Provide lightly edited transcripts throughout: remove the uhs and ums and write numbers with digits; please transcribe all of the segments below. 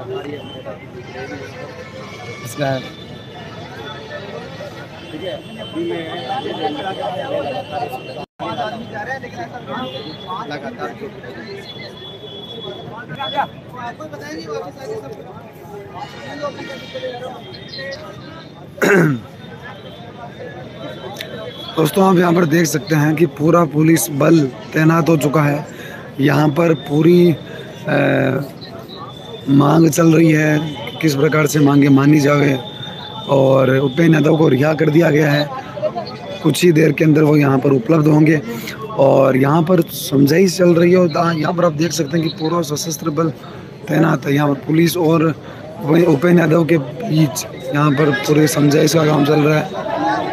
इसका दोस्तों आप यहाँ पर देख सकते हैं कि पूरा पुलिस बल तैनात हो चुका है। यहाँ पर पूरी मांग चल रही है कि किस प्रकार से मांगे मानी जावे और उपेंद्र यादव को रिहा कर दिया गया है। कुछ ही देर के अंदर वो यहाँ पर उपलब्ध होंगे और यहाँ पर समझाइश चल रही है। और यहाँ पर आप देख सकते हैं कि पूरा सशस्त्र बल तैनात है। यहाँ पर पुलिस और उपेंद्र यादव के बीच यहाँ पर पूरे समझाइश का काम चल रहा है।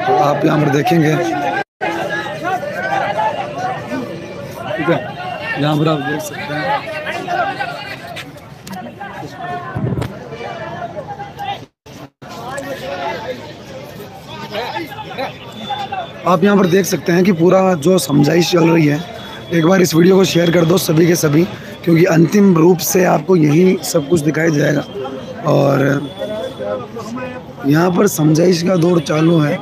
तो आप यहाँ पर देखेंगे, ठीक है, यहाँ पर आप देख सकते हैं आप यहाँ पर देख सकते हैं कि पूरा जो समझाइश चल रही है। एक बार इस वीडियो को शेयर कर दो सभी के सभी, क्योंकि अंतिम रूप से आपको यही सब कुछ दिखाई जाएगा। और यहाँ पर समझाइश का दौर चालू है।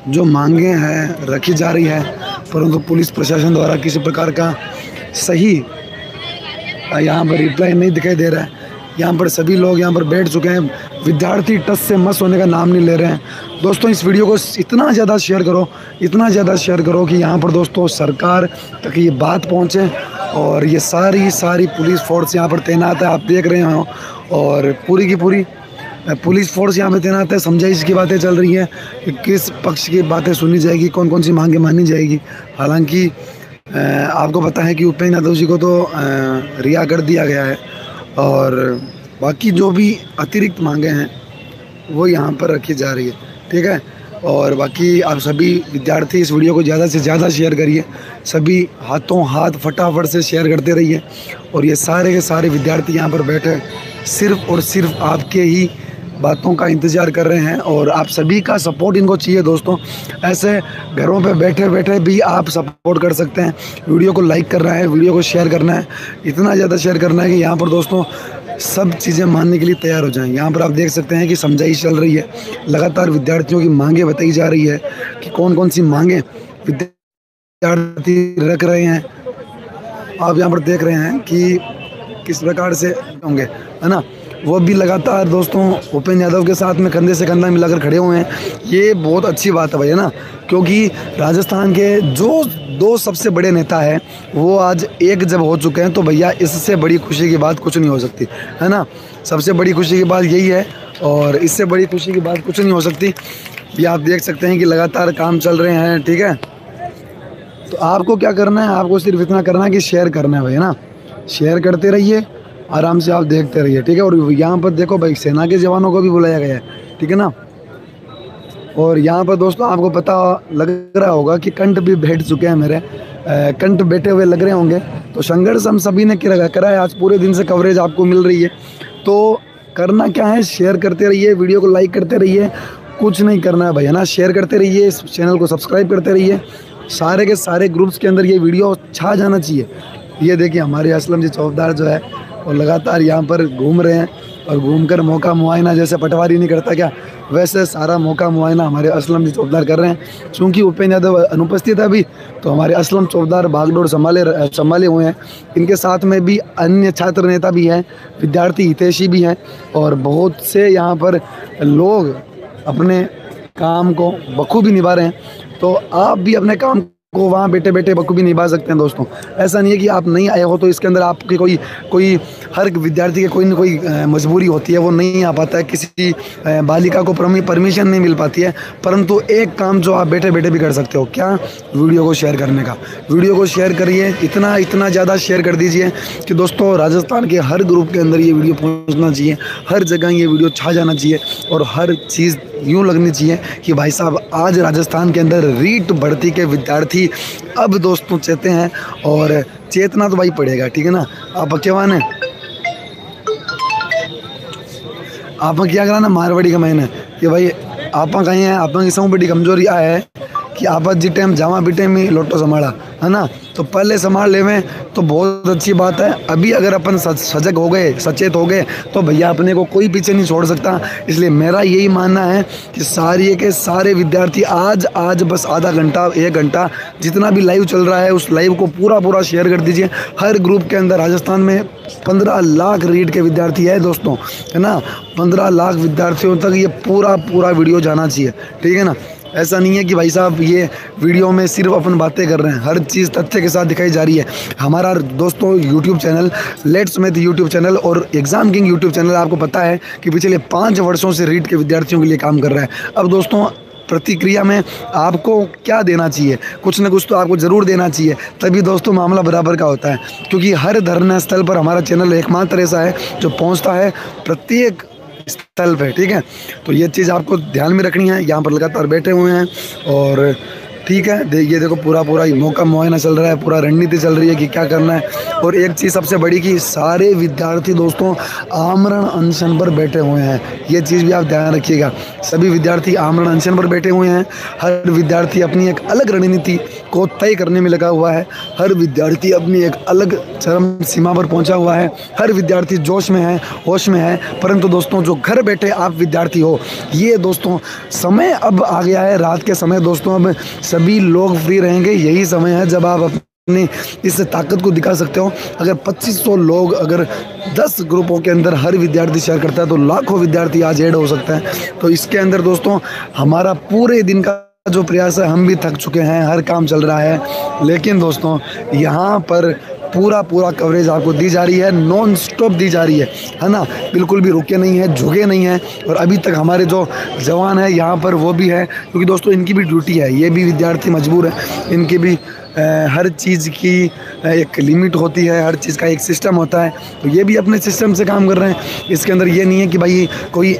जो मांगे हैं रखी जा रही है, परंतु पुलिस प्रशासन द्वारा किसी प्रकार का सही यहाँ पर रिप्लाई नहीं दिखाई दे रहा है। यहाँ पर सभी लोग यहाँ पर बैठ चुके हैं। विद्यार्थी टस से मस होने का नाम नहीं ले रहे हैं। दोस्तों इस वीडियो को इतना ज़्यादा शेयर करो, इतना ज़्यादा शेयर करो कि यहाँ पर दोस्तों सरकार तक ये बात पहुँचे। और ये सारी पुलिस फोर्स यहाँ पर तैनात है, आप देख रहे हो। और पूरी की पूरी पुलिस फोर्स यहाँ पे तैनात है। समझाइश की बातें चल रही है कि किस पक्ष की बातें सुनी जाएगी, कौन कौन सी मांगे मानी जाएगी। हालांकि आपको पता है कि उपेंद्र यादव जी को तो रिहा कर दिया गया है और बाकी जो भी अतिरिक्त मांगे हैं वो यहाँ पर रखी जा रही है, ठीक है। और बाकी आप सभी विद्यार्थी इस वीडियो को ज़्यादा से ज़्यादा शेयर करिए। सभी हाथों हाथ फटाफट से शेयर करते रहिए। और ये सारे के सारे विद्यार्थी यहाँ पर बैठे सिर्फ़ और सिर्फ आपके ही बातों का इंतज़ार कर रहे हैं। और आप सभी का सपोर्ट इनको चाहिए दोस्तों। ऐसे घरों पे बैठे बैठे भी आप सपोर्ट कर सकते हैं। वीडियो को लाइक करना है, वीडियो को शेयर करना है, इतना ज़्यादा शेयर करना है कि यहाँ पर दोस्तों सब चीज़ें मानने के लिए तैयार हो जाएं। यहाँ पर आप देख सकते हैं कि समझाइश चल रही है। लगातार विद्यार्थियों की मांगे बताई जा रही है कि कौन कौन सी मांगे विद्यार्थी रख रहे हैं। आप यहाँ पर देख रहे हैं कि किस प्रकार से होंगे, है ना। वो भी लगातार दोस्तों उपेंद्र यादव के साथ में कंधे से कंधा मिलाकर खड़े हुए हैं। ये बहुत अच्छी बात है भाई, है ना, क्योंकि राजस्थान के जो दो सबसे बड़े नेता हैं वो आज एक जब हो चुके हैं तो भैया इससे बड़ी खुशी की बात कुछ नहीं हो सकती, है ना। सबसे बड़ी खुशी की बात यही है और इससे बड़ी खुशी की बात कुछ नहीं हो सकती। ये आप देख सकते हैं कि लगातार काम चल रहे हैं, ठीक है। तो आपको क्या करना है, आपको सिर्फ इतना करना है कि शेयर करना है भाई, है ना। शेयर करते रहिए, आराम से आप देखते रहिए, ठीक है। और यहाँ पर देखो भाई सेना के जवानों को भी बुलाया गया है, ठीक है ना। और यहाँ पर दोस्तों आपको पता लग रहा होगा कि कंठ भी बैठ चुके हैं मेरे, कंठ बैठे हुए लग रहे होंगे। तो संघर्ष हम सभी ने करा है। आज पूरे दिन से कवरेज आपको मिल रही है। तो करना क्या है, शेयर करते रहिए, वीडियो को लाइक करते रहिए, कुछ नहीं करना है भाई, है ना। शेयर करते रहिए, इस चैनल को सब्सक्राइब करते रहिए। सारे के सारे ग्रुप्स के अंदर ये वीडियो छा जाना चाहिए। ये देखिए हमारे असलम जी चौबदार जो है और लगातार यहाँ पर घूम रहे हैं और घूमकर मौका मुआयना, जैसे पटवारी नहीं करता क्या, वैसे सारा मौका मुआयना हमारे असलम जी चौबदार कर रहे हैं। चूँकि उपेंद्र यादव अनुपस्थित है अभी, तो हमारे असलम चौबदार भागदौड़ संभाले हुए हैं। इनके साथ में भी अन्य छात्र नेता भी हैं, विद्यार्थी हितैषी भी हैं और बहुत से यहाँ पर लोग अपने काम को बखूबी निभा रहे हैं। तो आप भी अपने काम को वहाँ बैठे बैठे बखूबी निभा सकते हैं दोस्तों। ऐसा नहीं है कि आप नहीं आए हो तो इसके अंदर आपकी कोई हर विद्यार्थी की कोई ना कोई मजबूरी होती है, वो नहीं आ पाता है, किसी बालिका को परमिशन नहीं मिल पाती है। परंतु एक काम जो आप बैठे बैठे भी कर सकते हो, क्या, वीडियो को शेयर करने का। वीडियो को शेयर करिए, इतना ज़्यादा शेयर कर दीजिए कि दोस्तों राजस्थान के हर ग्रुप के अंदर ये वीडियो पहुँचना चाहिए, हर जगह ये वीडियो छा जाना चाहिए और हर चीज़ यूँ लगनी चाहिए कि भाई साहब आज राजस्थान के अंदर रीट भर्ती के विद्यार्थी अब दोस्तों चेते हैं। और चेतना तो भाई पड़ेगा, ठीक है ना। आप केवान है, आप क्या कराना मारवाड़ी का मैंने कि भाई आप कहीं हैं, आप की सब बड़ी कमजोरी है कि आप जी टाइम जावा भी टाइम ही लोटो संभाला, है ना। तो पहले संभाल लेवें तो बहुत अच्छी बात है। अभी अगर अपन सजग हो गए, सचेत हो गए, तो भैया अपने को कोई पीछे नहीं छोड़ सकता। इसलिए मेरा यही मानना है कि सारे के सारे विद्यार्थी आज बस आधा घंटा 1 घंटा जितना भी लाइव चल रहा है उस लाइव को पूरा शेयर कर दीजिए। हर ग्रुप के अंदर राजस्थान में 15 लाख रीट के विद्यार्थी है दोस्तों, है ना। 15 लाख विद्यार्थियों तक ये पूरा वीडियो जाना चाहिए, ठीक है ना। ऐसा नहीं है कि भाई साहब ये वीडियो में सिर्फ अपन बातें कर रहे हैं, हर चीज़ तथ्य के साथ दिखाई जा रही है। हमारा दोस्तों YouTube channel let's math YouTube channel और एग्ज़ाम किंग यूट्यूब चैनल आपको पता है कि पिछले 5 वर्षों से रीट के विद्यार्थियों के लिए काम कर रहा है। अब दोस्तों प्रतिक्रिया में आपको क्या देना चाहिए, कुछ न कुछ तो आपको ज़रूर देना चाहिए, तभी दोस्तों मामला बराबर का होता है। क्योंकि हर धरना स्थल पर हमारा चैनल एकमात्र ऐसा है जो पहुंचता है प्रत्येक स्थल पे, ठीक है। तो ये चीज़ आपको ध्यान में रखनी है। यहाँ पर लगातार बैठे हुए हैं और ठीक है, ये देखो पूरा मौका मुआयना चल रहा है, पूरा रणनीति चल रही है कि क्या करना है। और एक चीज़ सबसे बड़ी कि सारे विद्यार्थी दोस्तों आमरण अनशन पर बैठे हुए हैं, ये चीज़ भी आप ध्यान रखिएगा। सभी विद्यार्थी आमरण अनशन पर बैठे हुए हैं। हर विद्यार्थी अपनी एक अलग रणनीति को तय करने में लगा हुआ है। हर विद्यार्थी अपनी एक अलग चरम सीमा पर पहुंचा हुआ है। हर विद्यार्थी जोश में है, होश में है। परंतु दोस्तों जो घर बैठे आप विद्यार्थी हो, ये दोस्तों समय अब आ गया है, रात के समय दोस्तों अब सभी लोग फ्री रहेंगे। यही समय है जब आप अपनी इस ताकत को दिखा सकते हो। अगर 2500 लोग अगर 10 ग्रुपों के अंदर हर विद्यार्थी शेयर करता है तो लाखों विद्यार्थी आज ऐड हो सकते हैं। तो इसके अंदर दोस्तों हमारा पूरे दिन का जो प्रयास है, हम भी थक चुके हैं, हर काम चल रहा है, लेकिन दोस्तों यहाँ पर पूरा कवरेज आपको दी जा रही है, नॉन स्टॉप दी जा रही है ना। बिल्कुल भी रुके नहीं है, झुके नहीं है। और अभी तक हमारे जो जवान है यहाँ पर वो भी है, क्योंकि दोस्तों इनकी भी ड्यूटी है, ये भी विद्यार्थी मजबूर है। इनकी भी हर चीज़ की एक लिमिट होती है, हर चीज़ का एक सिस्टम होता है। तो ये भी अपने सिस्टम से काम कर रहे हैं। इसके अंदर ये नहीं है कि भाई कोई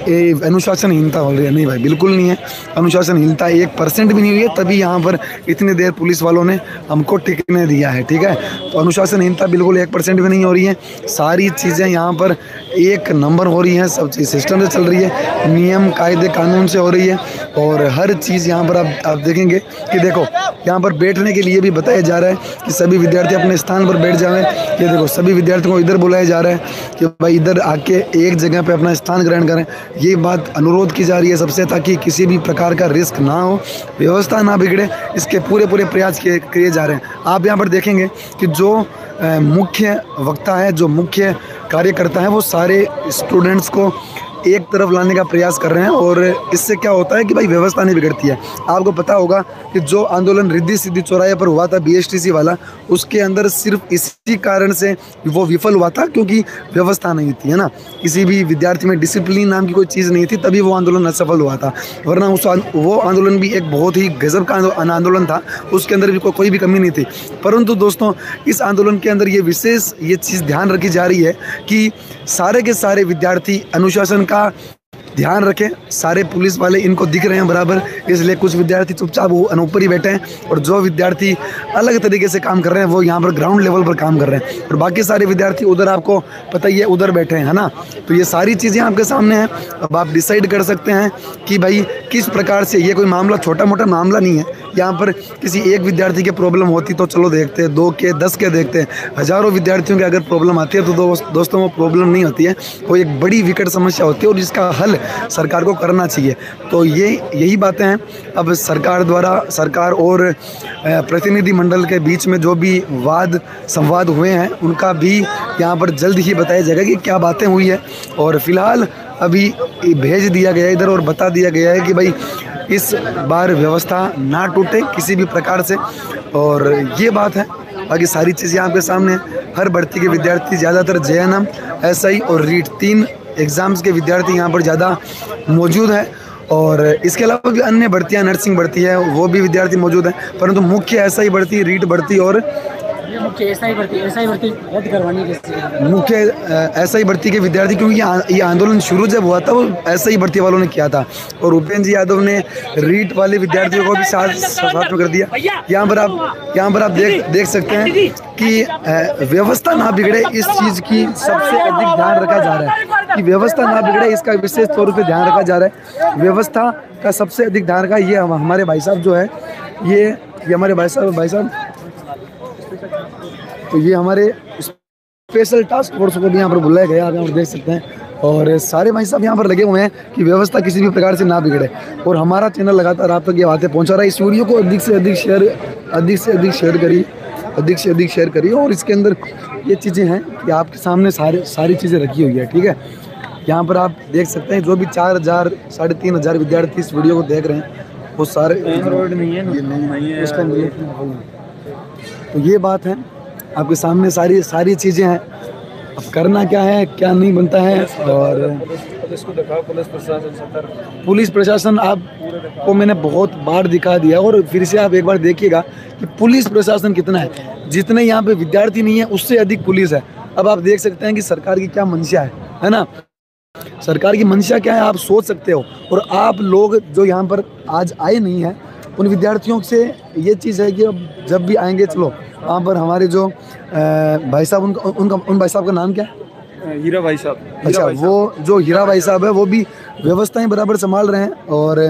अनुशासनहीनता हो रही है, नहीं भाई बिल्कुल नहीं है। अनुशासनहीनता 1% भी नहीं हुई है, तभी यहाँ पर इतनी देर पुलिस वालों ने हमको टिकने दिया है, ठीक है। तो अनुशासनहीनता बिल्कुल 1% भी नहीं हो रही है। सारी चीज़ें यहाँ पर एक नंबर हो रही हैं, सब चीज़ सिस्टम से चल रही है, नियम कायदे कानून से हो रही है। और हर चीज़ यहाँ पर आप देखेंगे कि देखो यहाँ पर बैठने के लिए भी बताया जा रहा है कि सभी विद्यार्थी अपने स्थान पर बैठ जाएं। ये देखो सभी विद्यार्थियों को इधर बुलाया जा रहा है कि भाई इधर आके एक जगह पे अपना स्थान ग्रहण करें। ये बात अनुरोध की जा रही है सबसे, ताकि किसी भी प्रकार का रिस्क ना हो, व्यवस्था ना बिगड़े, इसके पूरे प्रयास किए जा रहे हैं। आप यहाँ पर देखेंगे कि जो मुख्य वक्ता है, जो मुख्य कार्यकर्ता है, वो सारे स्टूडेंट्स को एक तरफ लाने का प्रयास कर रहे हैं। और इससे क्या होता है कि भाई व्यवस्था नहीं बिगड़ती है। आपको पता होगा कि जो आंदोलन रिद्धि सिद्धि चौराहे पर हुआ था BSTC वाला, उसके अंदर सिर्फ इसी कारण से वो विफल हुआ था क्योंकि व्यवस्था नहीं थी, है ना। किसी भी विद्यार्थी में डिसिप्लिन नाम की कोई चीज़ नहीं थी, तभी वो आंदोलन असफल हुआ था। वरना वो आंदोलन भी एक बहुत ही गजब का आंदोलन था, उसके अंदर भी कोई भी कमी नहीं थी। परंतु दोस्तों इस आंदोलन के अंदर ये चीज़ ध्यान रखी जा रही है कि सारे के सारे विद्यार्थी अनुशासन का ध्यान रखें। सारे पुलिस वाले इनको दिख रहे हैं बराबर, इसलिए कुछ विद्यार्थी चुपचाप वो ऊपर ही बैठे हैं। और जो विद्यार्थी अलग तरीके से काम कर रहे हैं वो यहाँ पर ग्राउंड लेवल पर काम कर रहे हैं। और बाकी सारे विद्यार्थी उधर, आपको पता ही है, उधर बैठे हैं, है ना। तो ये सारी चीज़ें आपके सामने हैं। अब आप डिसाइड कर सकते हैं कि भाई किस प्रकार से, ये कोई मामला छोटा मोटा मामला नहीं है। यहाँ पर किसी एक विद्यार्थी के प्रॉब्लम होती तो चलो देखते हैं, 2 के 10 के देखते हैं। हज़ारों विद्यार्थियों के अगर प्रॉब्लम आती है तो दोस्तों वो प्रॉब्लम नहीं होती है, वो एक बड़ी विकट समस्या होती है और जिसका हल सरकार को करना चाहिए। तो यही बातें हैं। अब सरकार और प्रतिनिधि मंडल के बीच में जो भी वाद संवाद हुए हैं उनका भी यहाँ पर जल्द ही बताया जाएगा कि क्या बातें हुई है। और फिलहाल अभी भेज दिया गया है इधर और बता दिया गया है कि भाई इस बार व्यवस्था ना टूटे किसी भी प्रकार से। और ये बात है, बाकी सारी चीज़ें आपके सामने हैं। हर भर्ती के विद्यार्थी, ज़्यादातर JNM, SI और रीट 3 एग्ज़ाम्स के विद्यार्थी यहाँ पर ज़्यादा मौजूद है। और इसके अलावा भी अन्य भर्तियाँ, नर्सिंग भर्ती है, वो भी विद्यार्थी मौजूद हैं। परंतु मुख्य SI भर्ती, रीट भर्ती और मुख्य SI भर्ती रद्द करवानी है। मुख्य SI भर्ती के विद्यार्थी, क्योंकि ये आंदोलन शुरू जब हुआ था वो SI भर्ती वालों ने किया था और उपेंद्र जी यादव ने रीट वाले विद्यार्थियों को भी साथ में कर दिया। यहाँ पर आप देख सकते हैं कि व्यवस्था ना बिगड़े, इस चीज़ की सबसे अधिक ध्यान रखा जा रहा है कि व्यवस्था ना बिगड़े, इसका विशेष तौर पर ध्यान रखा जा रहा है। व्यवस्था का सबसे अधिक ध्यान रखा, ये हमारे भाई साहब जो है, ये हमारे भाई साहब तो ये हमारे स्पेशल टास्क फोर्स को भी यहाँ पर बुलाया गया, आप यहाँ पर देख सकते हैं। और सारे भाई साहब यहाँ पर लगे हुए हैं कि व्यवस्था किसी भी प्रकार से ना बिगड़े, और हमारा चैनल लगातार आप तक ये बातें पहुँचा रहा है। इस वीडियो को अधिक से अधिक शेयर करिए। और इसके अंदर ये चीज़ें हैं कि आपके सामने सारी चीज़ें रखी हुई है, ठीक है। यहाँ पर आप देख सकते हैं जो भी 4000 3500 विद्यार्थी इस वीडियो को देख रहे हैं वो सारे रोड नहीं है उसका तो ये बात है आपके सामने, सारी चीज़ें हैं। अब करना क्या है क्या नहीं बनता है। और पुलिस प्रशासन आपको मैंने बहुत बार दिखा दिया, और फिर से आप एक बार देखिएगा कि पुलिस प्रशासन कितना है। जितने यहाँ पे विद्यार्थी नहीं है उससे अधिक पुलिस है। अब आप देख सकते हैं कि सरकार की क्या मंशा है ना। सरकार की मंशा क्या है आप सोच सकते हो। और आप लोग जो यहाँ पर आज आए नहीं हैं उन विद्यार्थियों से ये चीज़ है कि अब जब भी आएंगे, चलो वहाँ पर हमारे जो भाई साहब उन भाई साहब का नाम क्या है? हीरा भाई साहब। अच्छा, वो जो हीरा भाई साहब है वो भी व्यवस्थाएं बराबर संभाल रहे हैं। और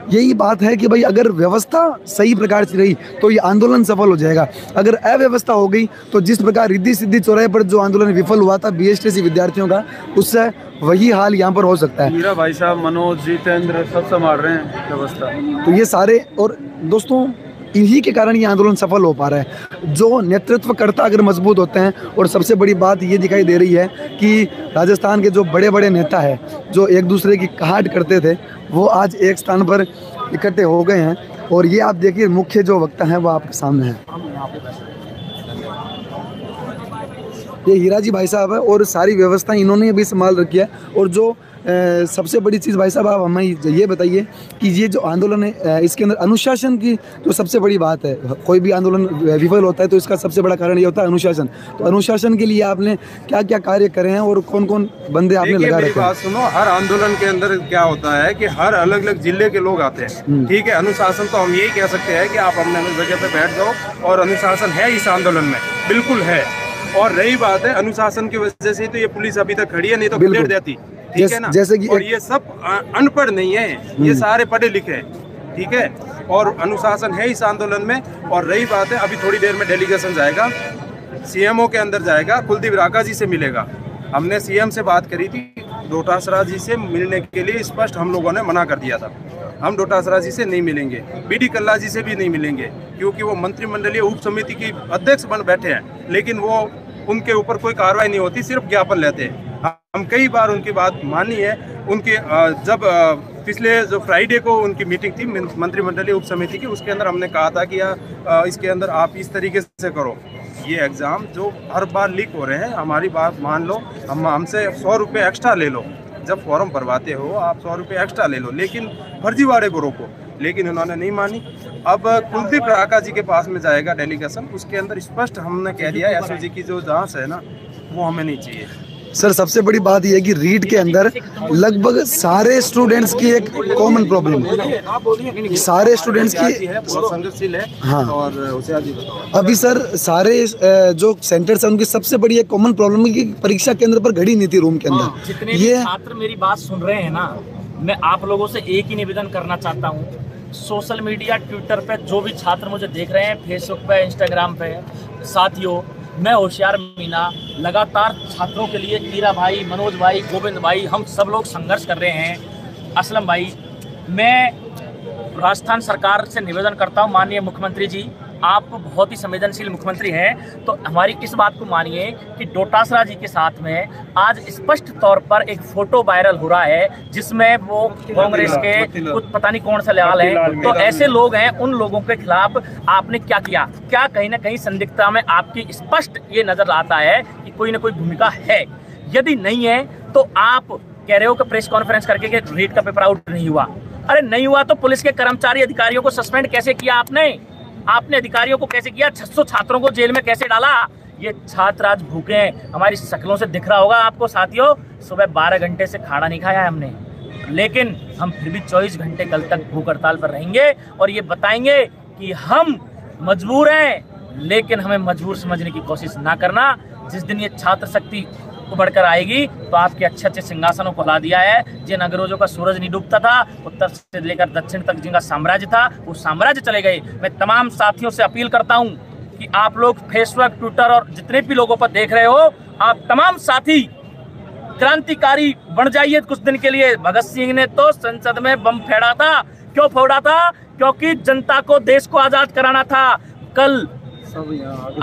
यही बात है कि भाई अगर व्यवस्था सही प्रकार से रही तो ये आंदोलन सफल हो जाएगा। अगर अव्यवस्था हो गई तो जिस प्रकार रिद्धि सिद्धि चौराहे पर जो आंदोलन विफल हुआ था BSTC विद्यार्थियों का, उससे वही हाल यहाँ पर हो सकता है। हीरा भाई साहब, मनोज, जितेंद्र सब संभाल रहे हैं व्यवस्था। तो ये सारे, और दोस्तों इन्हीं के कारण ये आंदोलन सफल हो पा रहा है। जो नेतृत्वकर्ता अगर मजबूत होते हैं, और सबसे बड़ी बात ये दिखाई दे रही है कि राजस्थान के जो बड़े बड़े नेता हैं जो एक दूसरे की काट करते थे, वो आज एक स्थान पर इकट्ठे हो गए हैं। और ये आप देखिए मुख्य जो वक्ता हैं वो आपके सामने हैं, ये हीरा जी भाई साहब है। और सारी व्यवस्था इन्होंने भी संभाल रखी है। और जो सबसे बड़ी चीज़ भाई साहब आप हमें ये बताइए कि ये जो आंदोलन है इसके अंदर अनुशासन की तो सबसे बड़ी बात है। कोई भी आंदोलन विफल होता है तो इसका सबसे बड़ा कारण ये होता है अनुशासन। तो अनुशासन के लिए आपने क्या क्या कार्य करे हैं और कौन कौन बंदे आपने लगा रखे हैं? बात सुनो, हर आंदोलन के अंदर क्या होता है कि हर अलग अलग जिले के लोग आते हैं, ठीक है। अनुशासन तो हम यही कह सकते हैं कि आप अपने जगह पे बैठ जाओ, और अनुशासन है इस आंदोलन में, बिल्कुल है। और रही बात है अनुशासन की वजह से तो ये पुलिस अभी तक खड़ी है, नहीं तो क्लियर देती, ठीक है ना। जैसे कि और ये सब अनपढ़ नहीं है, ये सारे पढ़े लिखे हैं, ठीक है। और अनुशासन है इस आंदोलन में। और रही बात है, अभी थोड़ी देर में डेलीगेशन जाएगा, CMO के अंदर जाएगा, कुलदीप राका जी से मिलेगा। हमने CM से बात करी थी, डोटासरा जी से मिलने के लिए स्पष्ट हम लोगों ने मना कर दिया था। हम डोटासरा जी से नहीं मिलेंगे, BD कल्ला जी से भी नहीं मिलेंगे, क्योंकि वो मंत्रिमंडलीय उप समिति की अध्यक्ष बन बैठे हैं, लेकिन वो उनके ऊपर कोई कार्रवाई नहीं होती, सिर्फ ज्ञापन लेते हैं। हम कई बार उनकी बात मानी है। उनके जब पिछले जो फ्राइडे को उनकी मीटिंग थी मंत्रिमंडलीय उप समिति की, उसके अंदर हमने कहा था कि इसके अंदर आप इस तरीके से करो, ये एग्ज़ाम जो हर बार लीक हो रहे हैं, हमारी बात मान लो, हमसे 100 रुपये एक्स्ट्रा ले लो, जब फॉर्म भरवाते हो आप 100 रुपये एक्स्ट्रा ले लो, लेकिन फर्जीवाड़े को रोको। लेकिन उन्होंने नहीं मानी। अब कुलदीप राका जी के पास में जाएगा डेलीगेशन, उसके अंदर स्पष्ट हमने कह दिया SOG की जो जांच है ना, वो हमें नहीं चाहिए। सर सबसे बड़ी बात यह है कि रीट के अंदर लगभग सारे स्टूडेंट्स की एक कॉमन प्रॉब्लम है, सारे स्टूडेंट्स की संघर्षशील है। हाँ, और उसे अभी सर सारे जो सेंटर्स हैं उनकी सबसे बड़ी एक कॉमन प्रॉब्लम है कि परीक्षा केंद्र पर घड़ी नहीं थी रूम के अंदर। जितने भी छात्र मेरी बात सुन रहे हैं ना, मैं आप लोगों से एक ही निवेदन करना चाहता हूँ, सोशल मीडिया ट्विटर पे जो भी छात्र मुझे देख रहे हैं, फेसबुक पे, इंस्टाग्राम पे, साथियों मैं होशियार मीना लगातार छात्रों के लिए, हीरा भाई, मनोज भाई, गोविंद भाई, हम सब लोग संघर्ष कर रहे हैं। असलम भाई, मैं राजस्थान सरकार से निवेदन करता हूं, माननीय मुख्यमंत्री जी, आप बहुत ही संवेदनशील मुख्यमंत्री हैं, तो हमारी इस बात को मानिए कि डोटासरा जी के साथ में आज स्पष्ट तौर पर एक फोटो वायरल हो रहा है जिसमें वो कांग्रेस के कुछ पता नहीं कौन सा लाल है, तो ऐसे लोग हैं, उन लोगों के खिलाफ आपने क्या किया? क्या कहीं ना कहीं संदिग्धता में आपकी स्पष्ट ये नजर आता है कि कोई ना कोई भूमिका है? यदि नहीं है तो आप कह रहे हो कि प्रेस कॉन्फ्रेंस करके कि रीट का पेपर आउट नहीं हुआ। अरे नहीं हुआ तो पुलिस के कर्मचारी अधिकारियों को सस्पेंड कैसे किया आपने अधिकारियों को कैसे किया? 600 छात्रों को जेल में कैसे डाला? ये छात्र आज भूखे हैं, हमारी शक्लों से दिख रहा होगा आपको साथियों। सुबह 12 घंटे से खाना नहीं खाया है हमने, लेकिन हम फिर भी 24 घंटे कल तक भूख हड़ताल पर रहेंगे और ये बताएंगे कि हम मजबूर हैं, लेकिन हमें मजबूर समझने की कोशिश ना करना। जिस दिन ये छात्र शक्ति उभर कर आएगी तो आपके अच्छे अच्छे सिंहासनों को ला दिया है। जिन अंग्रेजों का सूरज नहीं डूबता था, उत्तर से लेकर दक्षिण तक जिनका साम्राज्य था, वो साम्राज्य चले गए। मैं तमाम साथियों से अपील करता हूं कि आप लोग फेसबुक, ट्विटर और जितने भी लोगों पर देख रहे हो, आप तमाम साथी क्रांतिकारी बन जाइए कुछ दिन के लिए। भगत सिंह ने तो संसद में बम फेड़ा था। क्यों फोड़ा था? क्योंकि जनता को, देश को आजाद कराना था। कल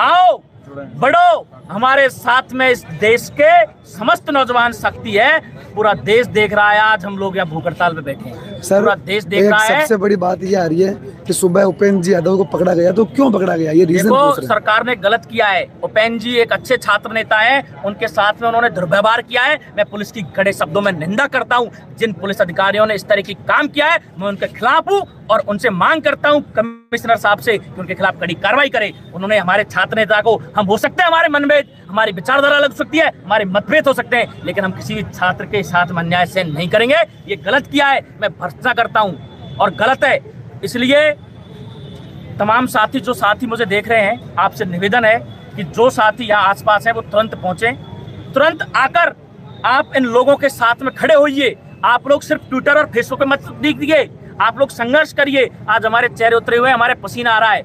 आओ, बढ़ो, हमारे साथ में इस देश के समस्त नौजवान शक्ति है। पूरा देश देख रहा है। आज हम लोग यहाँ भूख हड़ताल पे बैठे हैं, सर पूरा देश देख रहा है। सबसे बड़ी बात ये आ रही है कि सुबह उपेंद्र जी यादव को पकड़ा गया, तो क्यों पकड़ा गया, ये रीजन पूछ रहे हैं। सरकार ने गलत किया है। उपेंद्र जी एक अच्छे छात्र नेता हैं, उनके साथ में उन्होंने दुर्व्यवहार किया है। मैं पुलिस की कड़े शब्दों में निंदा करता हूं। जिन पुलिस अधिकारियों ने इस तरह की काम किया है, मैं उनके खिलाफ हूं और उनसे मांग करता हूं कमिश्नर साहब से कि उनके खिलाफ कड़ी कार्रवाई करे। उन्होंने हमारे छात्र नेता को, हम हो सकते हैं हमारे मनभेद, हमारी विचारधारा अलग हो सकती है, हमारे मतभेद हो सकते हैं, लेकिन हम किसी भी छात्र के साथ अन्याय से नहीं करेंगे। ये गलत किया है, मैं भर्त्सना करता हूं और गलत है। इसलिए तमाम साथी, जो साथी मुझे देख रहे हैं, आपसे निवेदन है कि जो साथी यहाँ आसपास हैं वो तुरंत पहुंचे, तुरंत आकर आप इन लोगों के साथ में खड़े होइए। आप लोग सिर्फ ट्विटर और फेसबुक पे मत दिखिए, आप लोग संघर्ष करिए। आज हमारे चेहरे उतरे हुए, हमारे पसीना आ रहा है,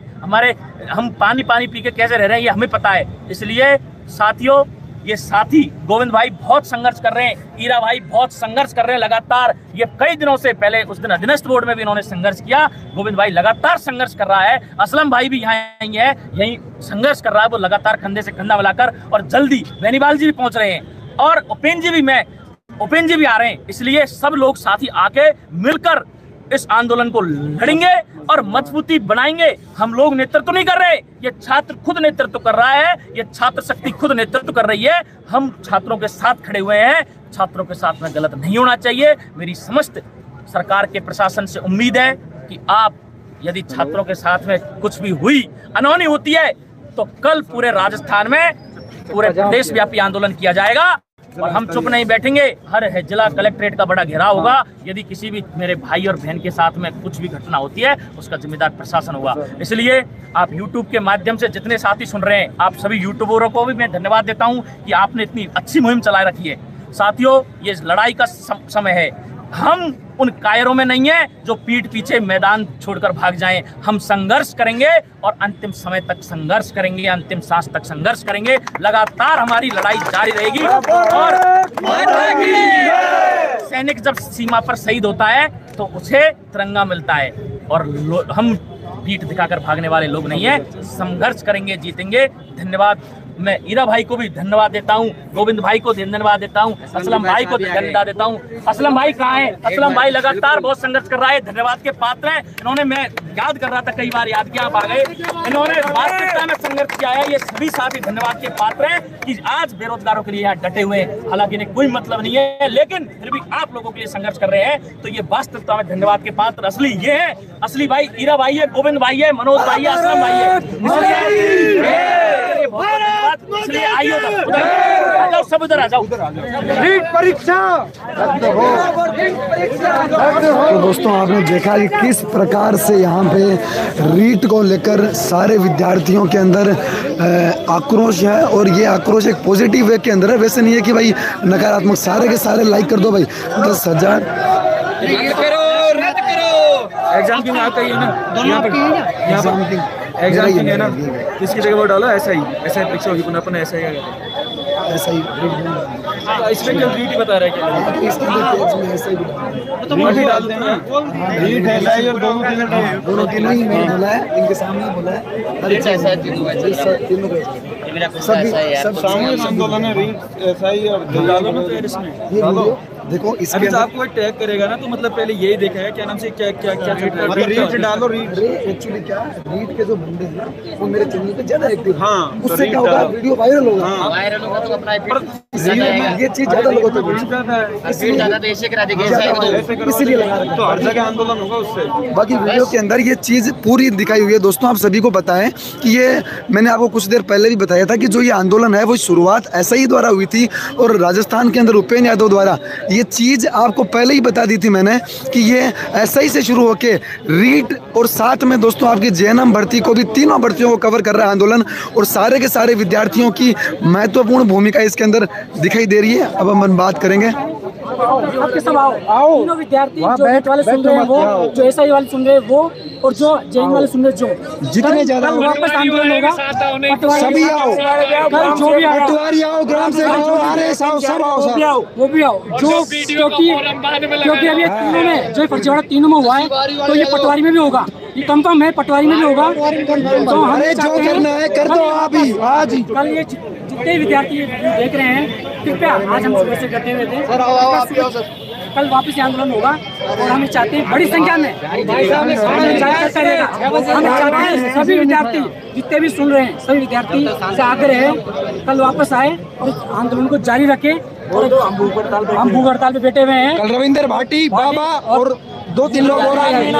हम पानी पी के कैसे रह रहे हैं ये हमें पता है। इसलिए साथियों, ये साथी गोविंद भाई बहुत संघर्ष कर रहे हैं, ईरा भाई बहुत संघर्ष कर रहे हैं लगातार। ये कई दिनों से, पहले उस दिन अधीनस्थ बोर्ड में भी इन्होंने संघर्ष किया। गोविंद भाई लगातार संघर्ष कर रहा है। असलम भाई भी यहाँ ही है, यही संघर्ष कर रहा है वो लगातार, कंधे से कंधा मिलाकर। और जल्दी बेनीवाल जी भी पहुंच रहे हैं और उपेंद्र जी भी आ रहे हैं। इसलिए सब लोग साथी आके मिलकर इस आंदोलन को लड़ेंगे और मजबूती बनाएंगे। हम लोग नेतृत्व नहीं कर रहे, ये छात्र खुद नेतृत्व कर रहा है, ये छात्र शक्ति खुद नेतृत्व कर रही है। हम छात्रों के साथ खड़े हुए हैं, छात्रों के साथ में गलत नहीं होना चाहिए। मेरी समस्त सरकार के प्रशासन से उम्मीद है कि आप, यदि छात्रों के साथ में कुछ भी हुई, अनहोनी होती है, तो कल पूरे राजस्थान में, पूरे देशव्यापी आंदोलन किया जाएगा और हम चुप नहीं बैठेंगे। हर जिला कलेक्ट्रेट का बड़ा घेराव होगा। यदि किसी भी मेरे भाई और बहन के साथ में कुछ भी घटना होती है, उसका जिम्मेदार प्रशासन होगा। इसलिए आप YouTube के माध्यम से जितने साथी सुन रहे हैं, आप सभी यूट्यूबरों को भी मैं धन्यवाद देता हूं कि आपने इतनी अच्छी मुहिम चला रखी है। साथियों, ये लड़ाई का समय है। हम उन कायरों में नहीं है जो पीठ पीछे मैदान छोड़कर भाग जाएं। हम संघर्ष करेंगे और अंतिम समय तक संघर्ष करेंगे, अंतिम सांस तक संघर्ष करेंगे। लगातार हमारी लड़ाई जारी रहेगी। और सैनिक जब सीमा पर शहीद होता है तो उसे तिरंगा मिलता है और हम पीठ दिखाकर भागने वाले लोग नहीं है। संघर्ष करेंगे, जीतेंगे। धन्यवाद। मैं ईरा भाई को भी धन्यवाद देता हूं, गोविंद भाई को धन्यवाद देता हूं, असलम भाई को धन्यवाद देता हूं। असलम भाई कहाँ हैं? असलम भाई लगातार बहुत संघर्ष कर रहा है, धन्यवाद के पात्र हैं। इन्होंने, मैं याद कर रहा था, कई बार याद किया, आप आ गए। इन्होंने वास्तविकता में संघर्ष किया है। ये सभी साथी धन्यवाद के पात्र हैं कि आज बेरोजगारों के लिए यहाँ डटे हुए हैं। हालांकि इन्हें कोई मतलब नहीं है, लेकिन फिर भी आप लोगों के लिए संघर्ष कर रहे हैं, तो ये वास्तविकता में धन्यवाद के पात्र असली ये है। असली भाई ईरा भाई है, गोविंद भाई है, मनोज भाई है, असलम भाई है। इसलिए आइए उधर आ जाओ, सब उधर आ जाओ। नीट परीक्षा। तो दोस्तों, आपने देखा कि किस प्रकार से यहाँ पे रीट को लेकर सारे विद्यार्थियों के अंदर आक्रोश है, और ये आक्रोश एक पॉजिटिव वे के अंदर है। वैसे नहीं है कि भाई नकारात्मक। सारे के सारे लाइक कर दो भाई। 10,000 एग्जाम की बात कही है ना, यहाँ पर एग्जाम की है ना, इसकी जगह वो डालो ऐसा ही परीक्षा होगी, पुनः ऐसा ही ऐसा ही इसमें क्या रीट ही बता रहा है क्या? इसके अंदर ऐसा ही डाल देना। रीट है और दोनों तीनों ही मैंने बोला है, इनके सामने बोला है। हर तीनों सब सामूहिक आंदोलन है, रीट ऐसा ही और डालो ना फिर इसमें। देखो, इसके अभी आपको टैग करेगा ना, तो मतलब पहले यही देखा है क्या नाम से, क्या रीट डालो। रीट एक्चुअली क्या, रीट के जो बंदे हैं ना, वो मेरे चैनल पे ज्यादा एक्टिव। हाँ, उससे क्या होगा, वीडियो वायरल होगा। वायरल होगा तो अपना ये चीज ज्यादा लोगों तक इसीलिए लगा रखा है। तो हर जगह आंदोलन होगा उससे। बाकी वीडियो के अंदर ये चीज पूरी दिखाई हुई है। दोस्तों, आप सभी को पता है कि ये, मैंने आपको कुछ देर पहले भी बताया था कि जो ये आंदोलन है वो शुरुआत ऐसा ही द्वारा हुई थी, और राजस्थान के अंदर उपेंद्र यादव द्वारा ये चीज़ आपको पहले ही बता दी थी मैंने कि ये ऐसा ही से शुरू होके रीट और साथ में दोस्तों आपकी जेएनएम भर्ती को भी, तीनों भर्तियों को कवर कर रहा है आंदोलन, और सारे के सारे विद्यार्थियों की महत्वपूर्ण भूमिका इसके अंदर दिखाई दे रही है। अब हम बात करेंगे आपके सब आओ। तीनों विद्यार्थी जो बैठ वाले सुन रहे हैं वो, जो एसआई वाले सुन रहे हैं वो, और जो जेईई वाले सुन रहे हैं जो, जितने ज्यादा वापस आंदोलन होगा, सभी आओ, जो भी पटवारी आओ, ग्राम से आओ, सब आओ, वो भी आओ। जो क्योंकि अभी तीनों में जो फर्जीवाड़ा तीनों में हुआ है, तो ये पटवारी में भी होगा, ये कंफर्म है, पटवारी में भी होगा। तो हमें जो करना है कर दो आप ही आज ही। कल ये जितने विद्यार्थी देख रहे हैं, कृपया आज हम सुबह से करते हुए थे, कल वापस आंदोलन होगा और हम चाहते हैं बड़ी संख्या में हम चाहते हैं सभी विद्यार्थी जितने भी सुन रहे हैं, सभी विद्यार्थी से आग्रह है कल वापस आए और आंदोलन को जारी रखें। और हम भूख हड़ताल पे बैठे हुए हैं। कल रविंदर भाटी बाबा और 2-3 लोग और आए हैं।